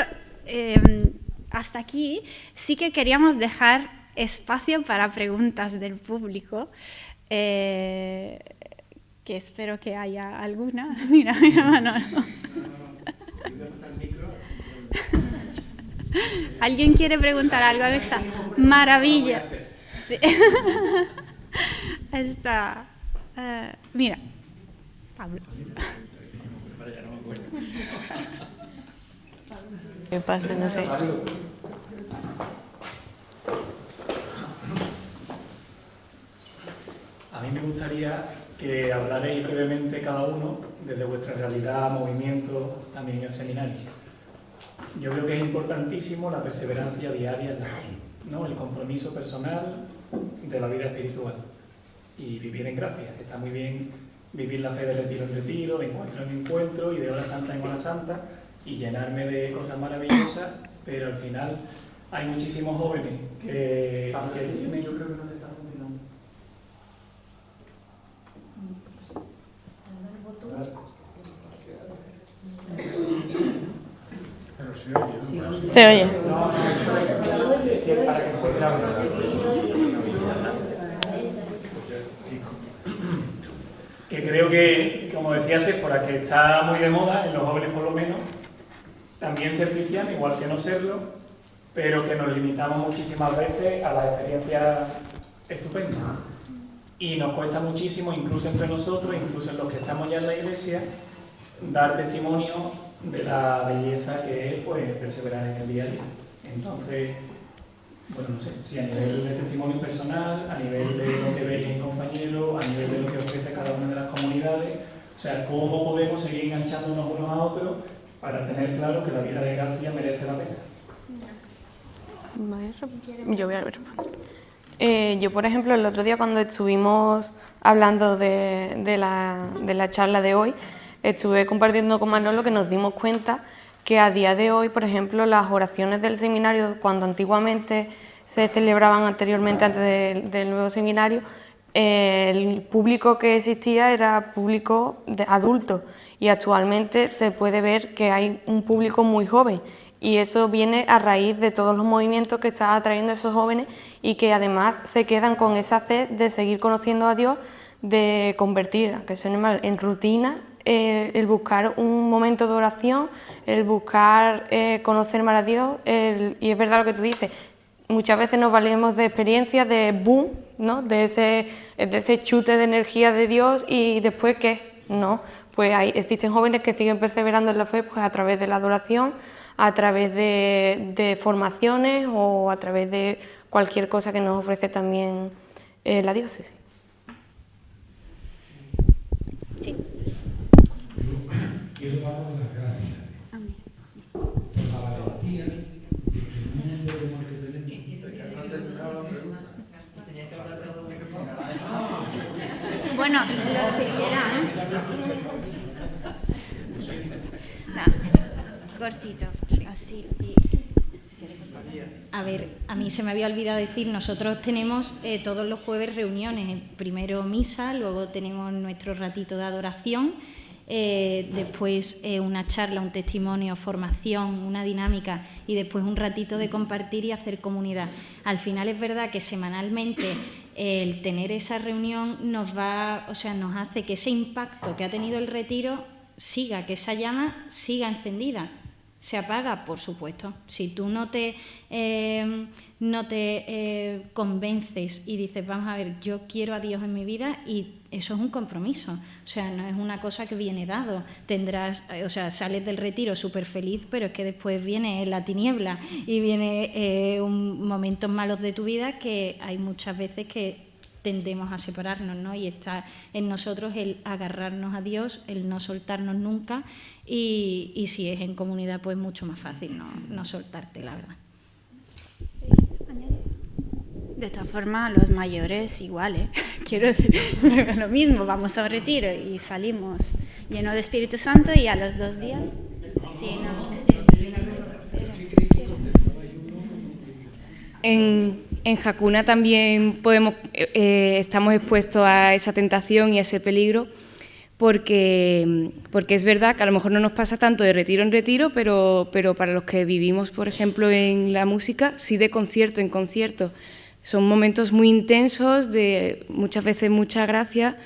hasta aquí sí que queríamos dejar espacio para preguntas del público, que espero que haya alguna. Mira, Manolo. ¿Alguien quiere preguntar algo a esta maravilla? Sí. Esta, mira, Pablo. ¿Qué pasa? No sé. A mí me gustaría que hablarais brevemente cada uno desde vuestra realidad, movimiento, también el seminario. Yo creo que es importantísimo la perseverancia diaria en la fe, ¿no? El compromiso personal de la vida espiritual y vivir en gracia. Está muy bien vivir la fe de retiro en retiro, de encuentro en encuentro y de hora santa en hora santa y llenarme de cosas maravillosas, pero al final hay muchísimos jóvenes que tienen, yo creo que no les está funcionando. Se oye. Que creo que, como decía Séfora, que está muy de moda, en los jóvenes por lo menos, también ser cristiano, igual que no serlo, pero que nos limitamos muchísimas veces a las experiencias estupendas. Y nos cuesta muchísimo, incluso entre nosotros, incluso en los que estamos ya en la iglesia, dar testimonio de la belleza que es, pues, perseverar en el día a día. Entonces, bueno, no sé, si a nivel de testimonio personal, a nivel de lo que veis en compañeros, a nivel de lo que ofrece cada una de las comunidades, o sea, cómo podemos seguir enganchándonos unos a otros para tener claro que la vida de gracia merece la pena. Yo voy a ver. Yo, por ejemplo, el otro día cuando estuvimos hablando de la charla de hoy, estuve compartiendo con Manolo que nos dimos cuenta que a día de hoy, por ejemplo, las oraciones del seminario, cuando antiguamente se celebraban anteriormente, antes del nuevo seminario, el público que existía era público de adulto y actualmente se puede ver que hay un público muy joven y eso viene a raíz de todos los movimientos que está atrayendo a esos jóvenes y que además se quedan con esa sed de seguir conociendo a Dios, de convertir, aunque suene mal, en rutina, el buscar un momento de oración, el buscar conocer más a Dios, y es verdad lo que tú dices, muchas veces nos valemos de experiencias de boom, ¿no? de ese chute de energía de Dios y después ¿qué? No, pues existen jóvenes que siguen perseverando en la fe pues, a través de la adoración, a través de formaciones o a través de cualquier cosa que nos ofrece también la diócesis. Sí. Quiero daros las gracias por la valentía y el mundo de amor que tenemos. Bueno, los que quieran. Cortito, así. A ver, a mí se me había olvidado decir, nosotros tenemos todos los jueves reuniones, primero misa, luego tenemos nuestro ratito de adoración, después una charla, un testimonio, formación, una dinámica y después un ratito de compartir y hacer comunidad. Al final es verdad que semanalmente el tener esa reunión nos hace que ese impacto que ha tenido el retiro siga, que esa llama siga encendida. ¿Se apaga? Por supuesto. Si tú no te convences y dices, vamos a ver, yo quiero a Dios en mi vida y eso es un compromiso, o sea, no es una cosa que viene dado. Tendrás, o sea, sales del retiro súper feliz, pero es que después viene la tiniebla y viene momentos malos de tu vida que hay muchas veces que tendemos a separarnos, ¿no? Y está en nosotros el agarrarnos a Dios, el no soltarnos nunca, y si es en comunidad, pues mucho más fácil no soltarte, la verdad. De todas formas, los mayores igual, ¿eh? Quiero decir, lo mismo, vamos a un retiro y salimos llenos de Espíritu Santo y a los 2 días, sí, no. En Hakuna también estamos expuestos a esa tentación y a ese peligro, porque es verdad que a lo mejor no nos pasa tanto de retiro en retiro, pero para los que vivimos, por ejemplo, en la música, sí de concierto en concierto. Son momentos muy intensos, de muchas veces mucha gracia,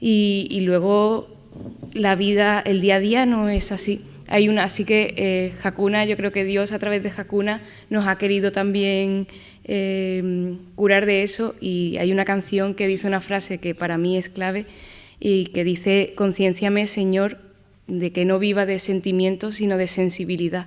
y luego la vida, el día a día no es así. Así que Hakuna, yo creo que Dios a través de Hakuna nos ha querido también curar de eso, y hay una canción que dice una frase que para mí es clave y que dice: concienciame, Señor, de que no viva de sentimientos sino de sensibilidad.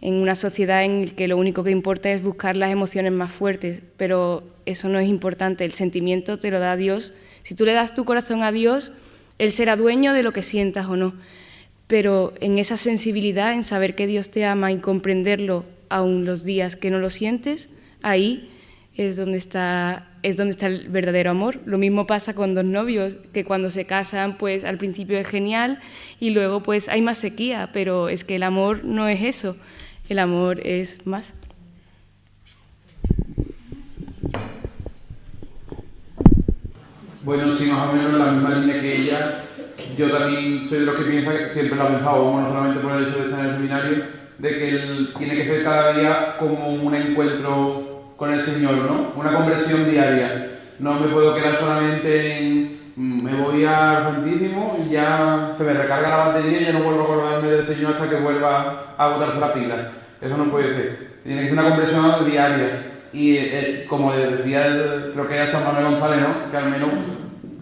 En una sociedad en la que lo único que importa es buscar las emociones más fuertes, pero eso no es importante, el sentimiento te lo da Dios. Si tú le das tu corazón a Dios, Él será dueño de lo que sientas o no. Pero en esa sensibilidad, en saber que Dios te ama y comprenderlo aun los días que no lo sientes, ahí es donde está el verdadero amor. Lo mismo pasa con 2 novios, que cuando se casan, pues al principio es genial y luego pues hay más sequía, pero es que el amor no es eso, el amor es más. Bueno, sí, más o menos en la misma línea que ella. Yo también soy de los que piensa, que siempre lo he pensado, no solamente por el hecho de estar en el seminario, de que él tiene que ser cada día como un encuentro con el Señor, ¿no? Una conversión diaria. No me puedo quedar solamente en me voy al Santísimo y ya se me recarga la batería y ya no vuelvo a acordarme del Señor hasta que vuelva a agotarse la pila. Eso no puede ser. Tiene que ser una conversión diaria. Y como decía, creo que era San Manuel González, ¿no? Que al menos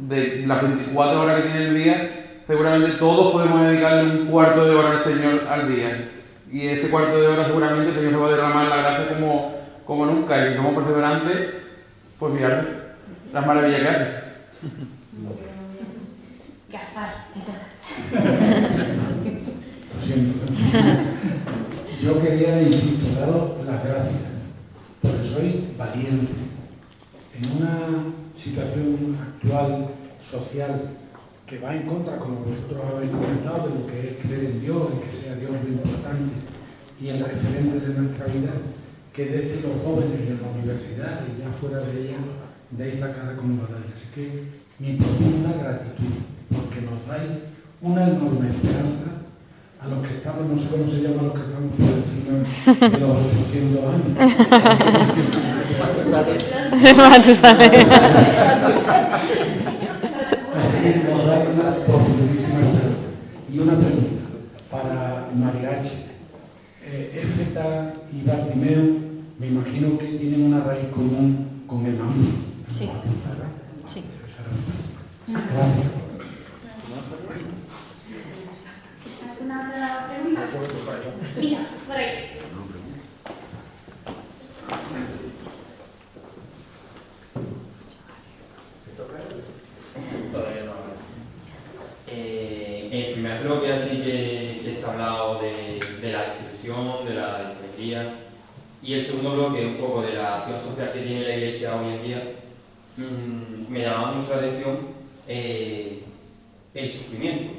de las 24 horas que tiene el día, seguramente todos podemos dedicarle un cuarto de hora al Señor al día. Y ese cuarto de hora seguramente el Señor se va a derramar la gracia como nunca. Y si somos perseverantes, pues fíjate las maravillas que hace. Gaspar, te toca. Lo siento. Yo quería, insisto, daros las gracias, porque soy valiente. En una situación actual, social, que va en contra, como vosotros habéis comentado, de lo que es creer en Dios, en que sea Dios lo importante y el referente de nuestra vida, que desde los jóvenes y en la universidad y ya fuera de ella, deis la cara como batalla. Así que mi profunda gratitud, porque nos dais una enorme esperanza a los que estamos, no sé cómo se llama, los que estamos por encima de los 800 años. Así que nos dais una profundísima esperanza. Y una pregunta para Mariachi. Éfeta y Bartimeo, me imagino que tienen una raíz común con el Emaús. Sí. Sí. Gracias. ¿Alguna otra pregunta? Mira, por ahí. En el primer bloque así que se ha hablado de la desilusión, de la desalegría, y el segundo bloque un poco de la acción social que tiene la Iglesia hoy en día, me llamaba mucho la atención el sufrimiento,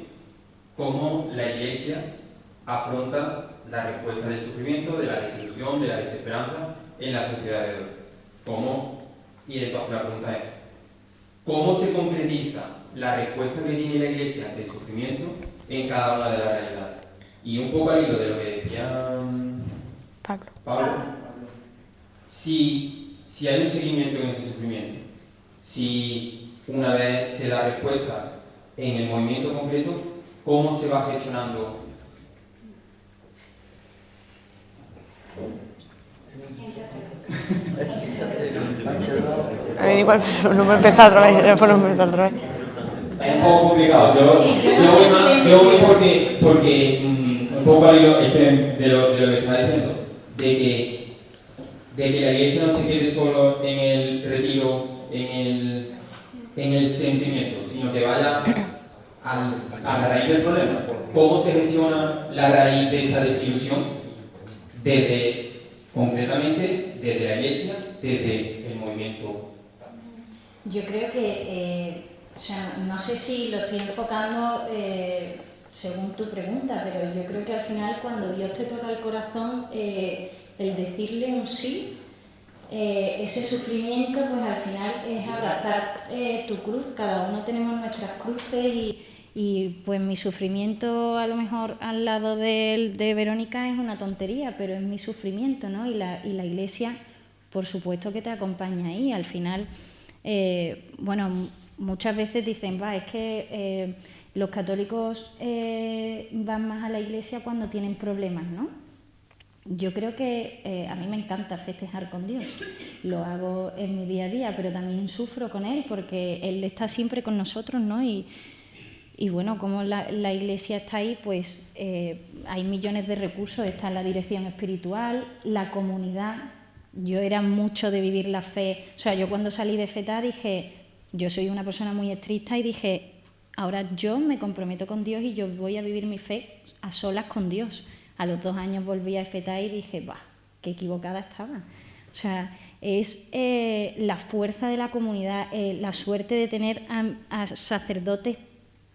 cómo la Iglesia afronta la respuesta del sufrimiento, de la desilusión, de la desesperanza en la sociedad de hoy. Y entonces la pregunta es, ¿cómo se concretiza la respuesta que tiene la Iglesia del sufrimiento en cada una de las realidades? Y un poco al hilo de lo que decía Pablo, si hay un seguimiento en ese sufrimiento, si una vez se da respuesta en el movimiento concreto, ¿cómo se va gestionando? A mí igual, pero no me empezar otra vez. poco complicado. Yo voy porque un poco al hilo de lo que está diciendo, de que la Iglesia no se quede solo en el retiro, en el sentimiento, sino que vaya a la raíz del problema. ¿Cómo se gestiona la raíz de esta desilusión? Concretamente, desde la Iglesia, desde el movimiento. Yo creo que, o sea, no sé si lo estoy enfocando según tu pregunta, pero yo creo que al final cuando Dios te toca el corazón, el decirle un sí, ese sufrimiento, pues al final es abrazar tu cruz. Cada uno tenemos nuestras cruces y pues mi sufrimiento a lo mejor al lado de Verónica es una tontería, pero es mi sufrimiento, ¿no? Y la Iglesia, por supuesto que te acompaña ahí. Al final, bueno, muchas veces dicen, es que los católicos van más a la Iglesia cuando tienen problemas, ¿no? Yo creo que a mí me encanta festejar con Dios, lo hago en mi día a día, pero también sufro con Él porque Él está siempre con nosotros, ¿no? Y bueno, como la Iglesia está ahí, pues hay millones de recursos, está la dirección espiritual, la comunidad. Yo era mucho de vivir la fe, o sea, yo cuando salí de FETA dije, yo soy una persona muy estricta y dije, ahora yo me comprometo con Dios y yo voy a vivir mi fe a solas con Dios. A los 2 años volví a FETA y dije, qué equivocada estaba. O sea, es la fuerza de la comunidad, la suerte de tener a sacerdotes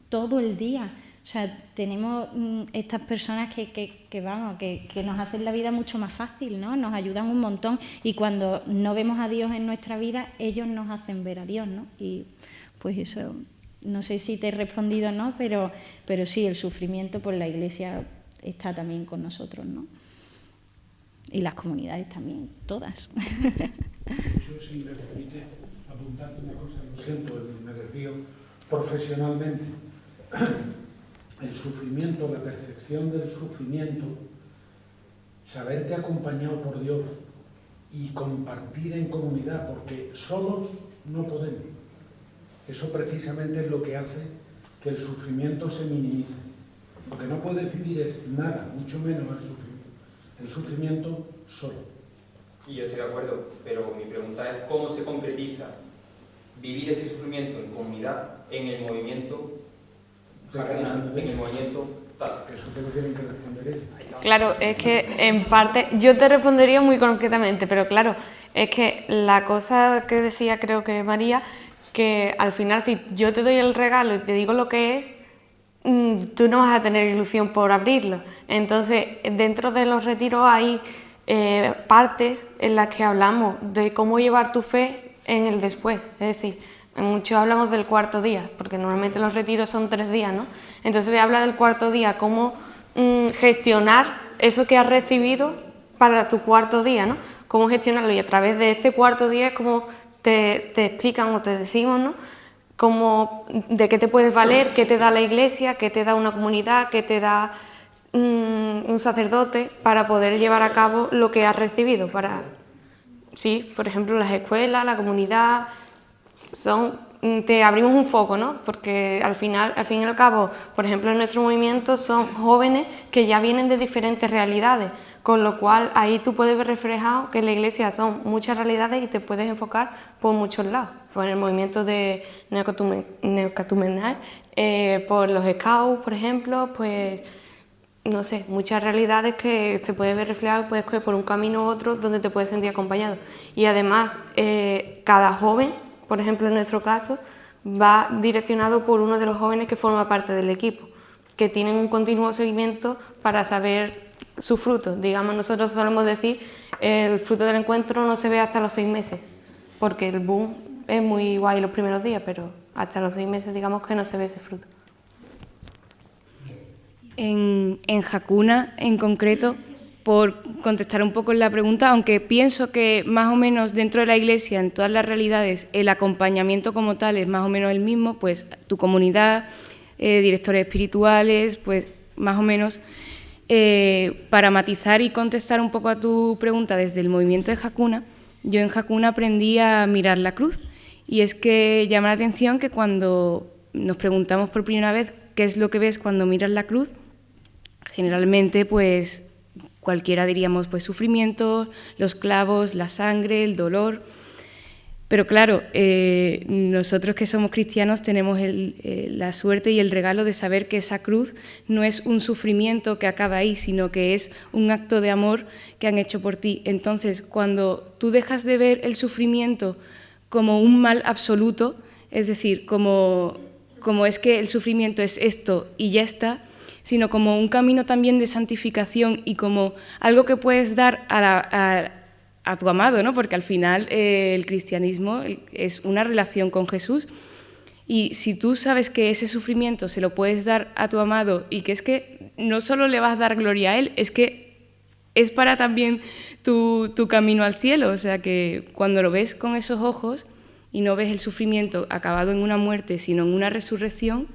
todo el día. O sea, tenemos estas personas que nos hacen la vida mucho más fácil, ¿no? Nos ayudan un montón y cuando no vemos a Dios en nuestra vida, ellos nos hacen ver a Dios, ¿no? Y pues eso, no sé si te he respondido o no, pero sí, el sufrimiento por la Iglesia está también con nosotros, ¿no? Y las comunidades también, todas. Yo, si me permite apuntarte una cosa, lo siento, me desvío profesionalmente. El sufrimiento, la percepción del sufrimiento, saberte acompañado por Dios y compartir en comunidad, porque solos no podemos. Eso precisamente es lo que hace que el sufrimiento se minimice. Lo que no puedes vivir es nada, mucho menos el sufrimiento solo. Y yo estoy de acuerdo, pero mi pregunta es cómo se concretiza vivir ese sufrimiento en comunidad, en el movimiento cardenal, en el movimiento tal. Eso te lo tienen que responder ellos. Claro, es que en parte, yo te respondería muy concretamente, pero claro, es que la cosa que decía creo que María, que al final si yo te doy el regalo y te digo lo que es, tú no vas a tener ilusión por abrirlo. Entonces, dentro de los retiros hay partes en las que hablamos de cómo llevar tu fe en el después. Es decir, mucho hablamos del cuarto día, porque normalmente los retiros son 3 días, ¿no? Entonces, habla del cuarto día, cómo gestionar eso que has recibido para tu cuarto día, ¿no? Cómo gestionarlo, y a través de ese cuarto día es como te explican o te decimos, ¿no? De qué te puedes valer, qué te da la Iglesia, qué te da una comunidad, qué te da un sacerdote para poder llevar a cabo lo que has recibido. Sí, por ejemplo, las escuelas, la comunidad, te abrimos un foco, ¿no? Porque al fin y al cabo, por ejemplo, en nuestro movimiento son jóvenes que ya vienen de diferentes realidades, con lo cual ahí tú puedes ver reflejado que en la Iglesia son muchas realidades y te puedes enfocar por muchos lados. Por el movimiento de neocatecumenal, por los scouts, por ejemplo, pues no sé, muchas realidades que te puedes ver reflejado, puedes coger por un camino u otro donde te puedes sentir acompañado. Y además, cada joven, por ejemplo en nuestro caso, va direccionado por uno de los jóvenes que forma parte del equipo, que tienen un continuo seguimiento para saber su fruto. Digamos, nosotros solemos decir, el fruto del encuentro no se ve hasta los 6 meses, porque el boom es muy guay los primeros días, pero hasta los 6 meses digamos que no se ve ese fruto. En Hakuna, en concreto, por contestar un poco en la pregunta, aunque pienso que más o menos dentro de la Iglesia, en todas las realidades, el acompañamiento como tal es más o menos el mismo, pues tu comunidad, directores espirituales, pues más o menos, para matizar y contestar un poco a tu pregunta desde el movimiento de Hakuna, yo en Hakuna aprendí a mirar la cruz, y es que llama la atención que cuando nos preguntamos por primera vez qué es lo que ves cuando miras la cruz, generalmente pues cualquiera diríamos pues sufrimiento, los clavos, la sangre, el dolor. Pero claro, nosotros que somos cristianos tenemos la suerte y el regalo de saber que esa cruz no es un sufrimiento que acaba ahí, sino que es un acto de amor que han hecho por ti. Entonces, cuando tú dejas de ver el sufrimiento como un mal absoluto, es decir, como es que el sufrimiento es esto y ya está, sino como un camino también de santificación y como algo que puedes dar a tu amado, ¿no? Porque al final el cristianismo es una relación con Jesús, y si tú sabes que ese sufrimiento se lo puedes dar a tu amado y que es que no solo le vas a dar gloria a él, es que es para también tu camino al cielo. O sea que cuando lo ves con esos ojos y no ves el sufrimiento acabado en una muerte, sino en una resurrección,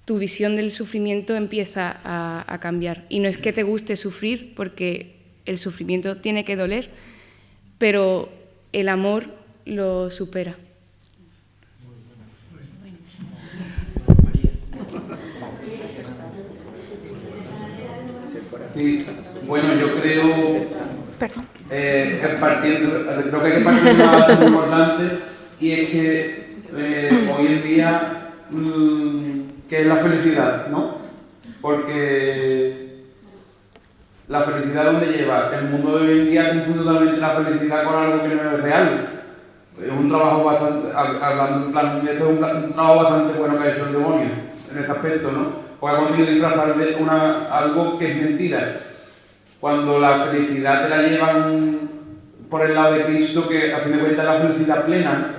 tu visión del sufrimiento empieza a cambiar. Y no es que te guste sufrir, porque el sufrimiento tiene que doler, pero el amor lo supera. Sí, bueno, yo creo creo que hay que partir de una base muy importante, y es que hoy en día, ¿qué es la felicidad, no? Porque la felicidad, ¿dónde lleva? El mundo de hoy en día confunde totalmente la felicidad con algo que no es real. Es un trabajo bastante, hablando en plan, este es un trabajo bastante bueno que ha hecho el demonio en este aspecto, ¿no? Porque ha conseguido disfrazar de algo que es mentira. Cuando la felicidad te la llevan por el lado de Cristo, que a fin de cuentas es la felicidad plena,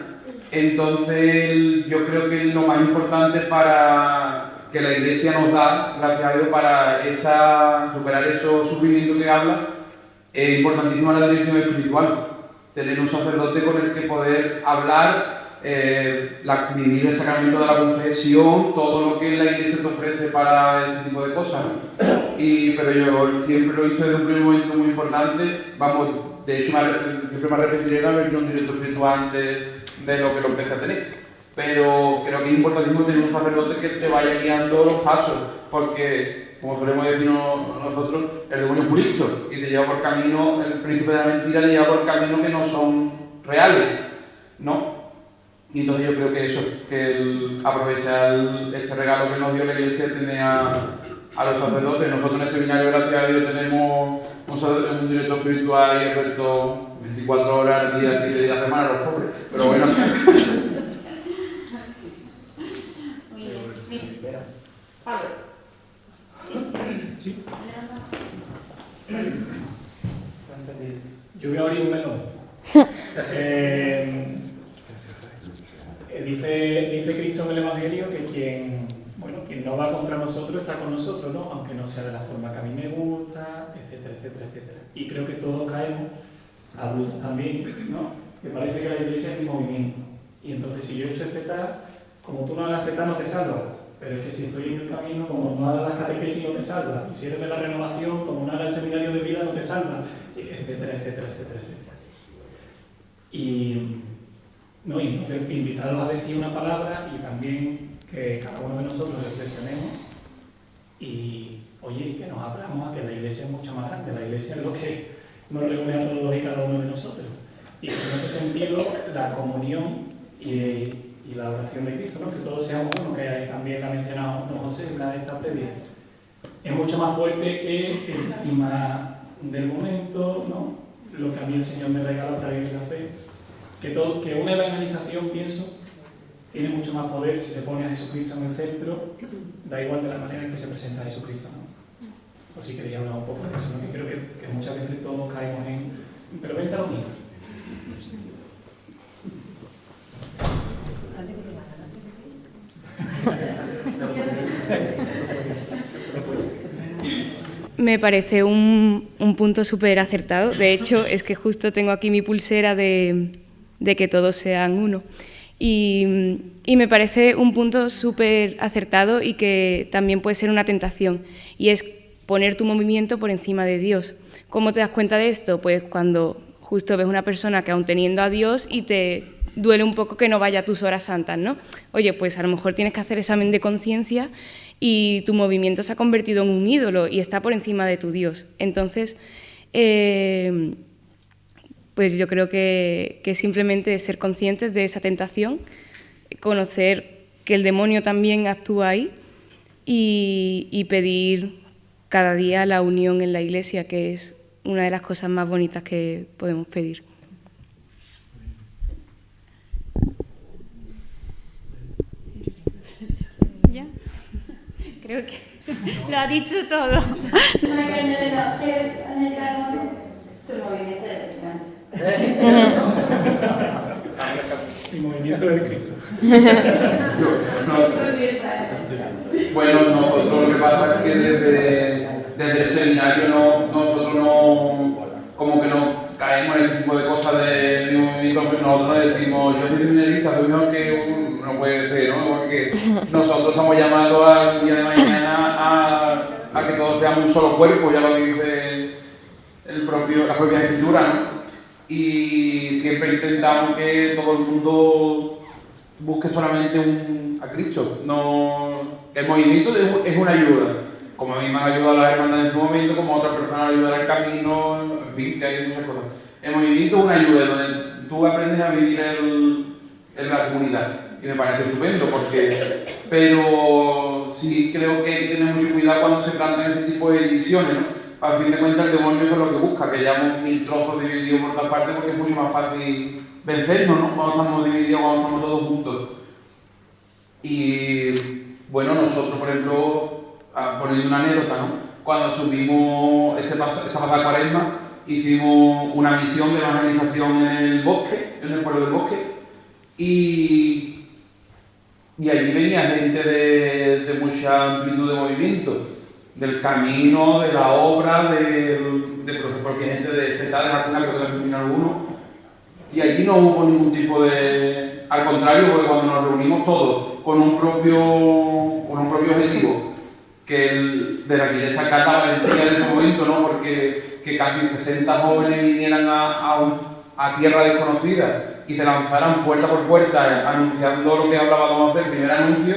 entonces yo creo que lo más importante para que la Iglesia nos da, gracias a Dios, para superar esos sufrimientos que habla, es importantísima la dirección espiritual. Tener un sacerdote con el que poder hablar, vivir el sacramento de la confesión, todo lo que la Iglesia te ofrece para ese tipo de cosas, ¿no? Pero yo siempre lo he dicho desde un primer momento muy importante, vamos, de hecho siempre me arrepentiré de haber hecho un directo espiritual antes de lo que lo empecé a tener. Pero creo que es importantísimo tener un sacerdote que te vaya guiando los pasos, porque, como solemos decir nosotros, el demonio es muy listo y te lleva por camino, el príncipe de la mentira te lleva por caminos que no son reales, ¿no? Y entonces yo creo que eso, que aprovechar ese regalo que nos dio la Iglesia, tiene a los sacerdotes. Nosotros en el seminario, gracias a Dios, tenemos un director espiritual y abierto 24 horas al día, 7 días a la semana, los pobres, pero bueno. Pablo. Sí. Yo voy a abrir un melón. Dice Cristo en el Evangelio que quien no va contra nosotros está con nosotros, ¿no? Aunque no sea de la forma que a mí me gusta, etcétera, etcétera, etcétera. Y creo que todos caemos, adultos también, ¿no? Que parece que la Iglesia es mi movimiento. Y entonces si yo he hecho feta, como tú no hagas feta no te salvas. Pero es que si estoy en el camino, como no hagas las catequesis no te salva, y si eres de la renovación, como no hagas el seminario de vida no te salva, etcétera, etcétera, etcétera, etcétera. Y entonces invitarlos a decir una palabra y también que cada uno de nosotros reflexionemos y, oye, que nos abramos a que la Iglesia es mucho más grande. La Iglesia es lo que nos reúne a todos y cada uno de nosotros. Y en ese sentido, la comunión y la oración de Cristo, ¿no? Que todos seamos uno, que también ha mencionado don José en una de estas previas, es mucho más fuerte que el carisma del momento, ¿no? Lo que a mí el Señor me regala para vivir la fe. Que una evangelización, pienso, tiene mucho más poder si se pone a Jesucristo en el centro, da igual de la manera en que se presenta a Jesucristo, ¿no? Pues sí quería hablar un poco de eso, ¿no? Que creo que muchas veces todos caemos en... Pero vente a unir. Me parece un punto súper acertado. De hecho, es que justo tengo aquí mi pulsera de que todos sean uno. Y me parece un punto súper acertado y que también puede ser una tentación. Y es poner tu movimiento por encima de Dios. ¿Cómo te das cuenta de esto? Pues cuando justo ves una persona que aún teniendo a Dios y te duele un poco que no vaya a tus horas santas, ¿no? Oye, pues a lo mejor tienes que hacer examen de conciencia y tu movimiento se ha convertido en un ídolo y está por encima de tu Dios. Entonces, pues yo creo que simplemente ser conscientes de esa tentación, conocer que el demonio también actúa ahí y pedir cada día la unión en la Iglesia, que es una de las cosas más bonitas que podemos pedir. ¿Ya? Creo que lo ha dicho todo. Tu movimiento de El movimiento del Cristo. Bueno, nosotros lo que pasa es que desde el seminario nosotros no, como que no caemos en ese tipo de cosas de movimiento, nosotros no decimos, yo soy seminarista, soy mejor que no puede ser, ¿no? Porque nosotros estamos llamados al día de mañana a que todos seamos un solo cuerpo, ya lo dice la propia escritura, ¿no? Y siempre intentamos que todo el mundo busque solamente a Cristo. El movimiento es una ayuda, como a mí me ha ayudado las hermanas en su momento, como a otras personas ayudar al camino, en fin, que hay muchas cosas. El movimiento es una ayuda donde tú aprendes a vivir en la comunidad y me parece estupendo, pero sí creo que hay que tener mucho cuidado cuando se plantean ese tipo de divisiones, ¿no? Al fin de cuentas el demonio eso es lo que busca, que hayamos 1000 trozos divididos por todas partes, porque es mucho más fácil vencernos, ¿no? Cuando estamos divididos, cuando estamos todos juntos. Y bueno, nosotros, por ejemplo, poniendo una anécdota, ¿no? Cuando estuvimos esta pasada cuaresma, hicimos una misión de evangelización en el bosque, en el pueblo del bosque, y allí venía gente de mucha amplitud de movimiento, del camino, de la obra, porque hay gente de Z, de Arsenal, creo que también vino alguno, y allí no hubo ningún tipo de... Al contrario, porque cuando nos reunimos todos con un propio objetivo, que de la que destacar la valentía de ese momento, ¿no? Porque que casi 60 jóvenes vinieran a tierra desconocida y se lanzaran puerta por puerta anunciando lo que hablábamos de hacer, el primer anuncio,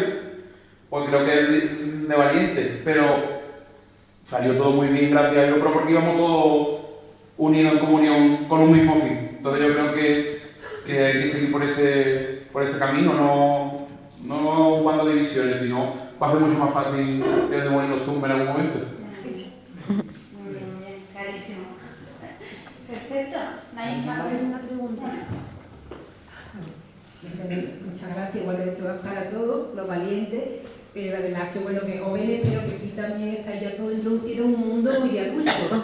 pues creo que es de valiente, pero salió todo muy bien, gracias a Dios, pero porque íbamos todos unidos en comunión con un mismo fin. Entonces yo creo que hay que seguir por ese camino, no jugando divisiones, sino va a ser mucho más fácil que el demonio nos tumbe en algún momento. Muy bien, clarísimo. Perfecto. ¿Nadie más tiene una pregunta? Muchas gracias, igual que esto va para todos, los valientes, pero además que bueno que jóvenes, pero que sí también está ya todo introducido en un mundo muy de adultos.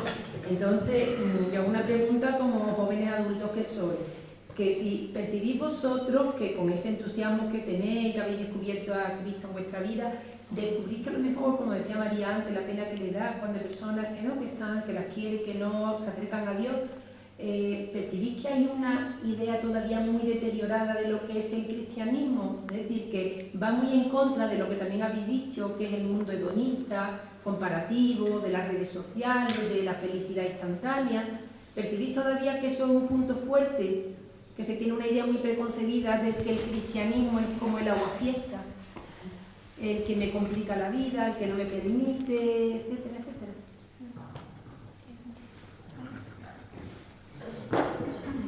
Entonces, yo hago una pregunta como jóvenes adultos que sois, que si percibís vosotros que con ese entusiasmo que tenéis, que habéis descubierto a Cristo en vuestra vida, descubrís que a lo mejor, como decía María antes, la pena que le da cuando hay personas que las quieren, que no se acercan a Dios, ¿percibís que hay una idea todavía muy deteriorada de lo que es el cristianismo? Es decir, que va muy en contra de lo que también habéis dicho, que es el mundo hedonista, comparativo, de las redes sociales, de la felicidad instantánea. ¿Percibís todavía que eso es un punto fuerte? Que se tiene una idea muy preconcebida de que el cristianismo es como el aguafiesta, el que me complica la vida, el que no me permite, etcétera, etcétera.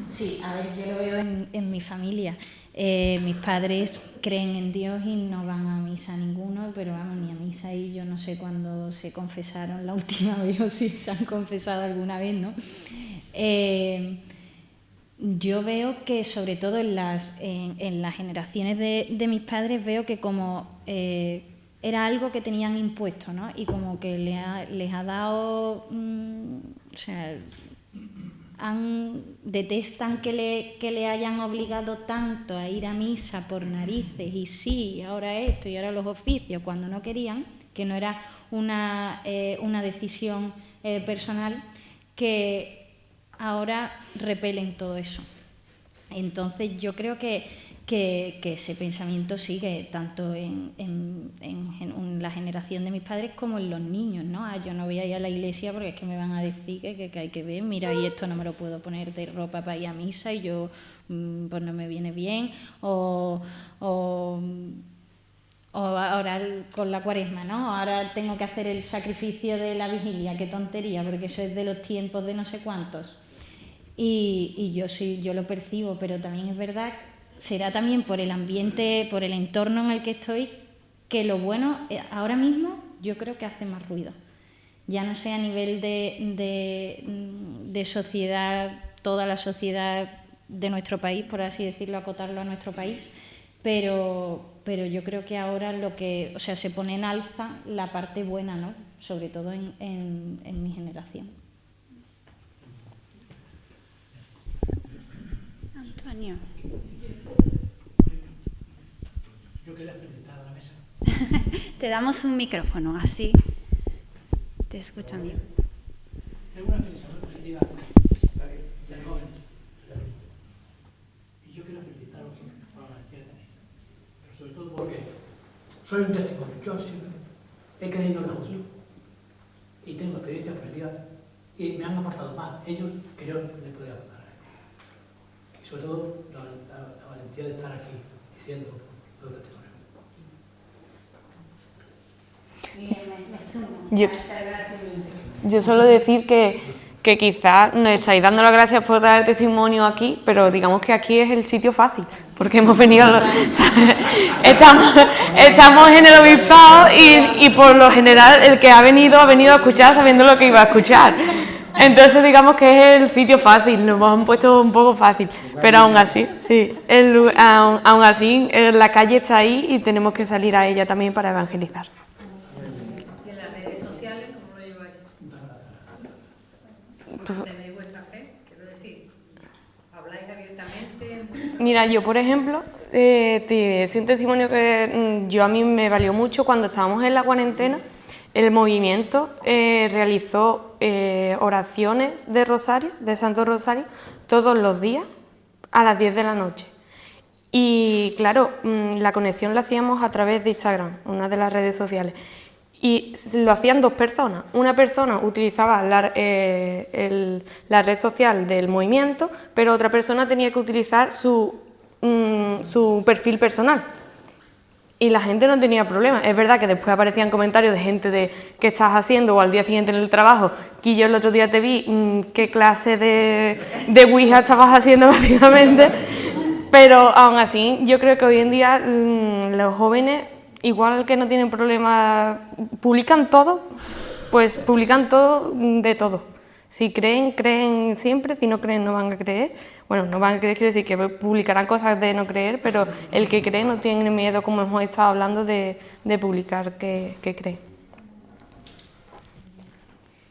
Sí, a ver, yo lo veo en mi familia. Mis padres creen en Dios y no van a misa ninguno, pero vamos, ni a misa, y yo no sé cuándo se confesaron la última vez o si se han confesado alguna vez, ¿no? Yo veo que sobre todo en las generaciones de mis padres veo que como era algo que tenían impuesto, ¿no? Y como que les ha dado, o sea, detestan que le hayan obligado tanto a ir a misa por narices y sí, ahora esto y ahora los oficios, cuando no querían, que no era una decisión personal, que ahora repelen todo eso. Entonces yo creo que ese pensamiento sigue tanto en la generación de mis padres como en los niños, ¿no? Yo no voy a ir a la iglesia porque es que me van a decir que hay que ver, mira, y esto no me lo puedo poner de ropa para ir a misa y yo pues no me viene bien, o ahora con la Cuaresma, ¿no? Ahora tengo que hacer el sacrificio de la vigilia, qué tontería, porque eso es de los tiempos de no sé cuántos. Y yo lo percibo, pero también es verdad, será también por el ambiente, por el entorno en el que estoy, que lo bueno ahora mismo yo creo que hace más ruido. Ya no sé a nivel de sociedad, toda la sociedad de nuestro país, por así decirlo, acotarlo a nuestro país, pero yo creo que ahora se pone en alza la parte buena, ¿no? Sobre todo en mi generación. Antonio. Yo quería felicitar a la mesa. Te damos un micrófono, así te escuchan bien. Tengo una felicitación positiva de jóvenes. Y yo quiero felicitaros por la valentía que tenéis. Pero sobre todo porque soy un testimonio. Yo siempre he creído en la judía y tengo experiencia positiva y me han aportado más ellos que yo les podía aportar. Y sobre todo la valentía de estar aquí diciendo los testimonios. Yo solo decir que quizás nos estáis dando las gracias por dar el testimonio aquí, pero digamos que aquí es el sitio fácil, porque hemos venido, estamos en el obispado y por lo general el que ha venido a escuchar sabiendo lo que iba a escuchar. Entonces digamos que es el sitio fácil, nos hemos puesto un poco fácil, pero aún así, sí, aún así la calle está ahí y tenemos que salir a ella también para evangelizar. ¿Y en las redes sociales cómo lo lleváis? ¿Tenéis vuestra fe? Quiero decir, ¿habláis abiertamente? Mira, yo por ejemplo, te decía un testimonio que a mí me valió mucho cuando estábamos en la cuarentena. El movimiento realizó oraciones de Rosario, de Santo Rosario, todos los días a las 10 de la noche. Y claro, la conexión la hacíamos a través de Instagram, una de las redes sociales. Y lo hacían dos personas. Una persona utilizaba la red social del movimiento, pero otra persona tenía que utilizar su perfil personal. Y la gente no tenía problema. Es verdad que después aparecían comentarios de gente de qué estás haciendo o al día siguiente en el trabajo, que yo el otro día te vi, qué clase de Ouija estabas haciendo básicamente. Pero aún así, yo creo que hoy en día los jóvenes, igual que no tienen problema, publican todo, pues publican todo de todo. Si creen, creen siempre, si no creen, no van a creer. Bueno, no van a creer, quiere decir que publicarán cosas de no creer, pero el que cree no tiene miedo, como hemos estado hablando, de publicar que cree.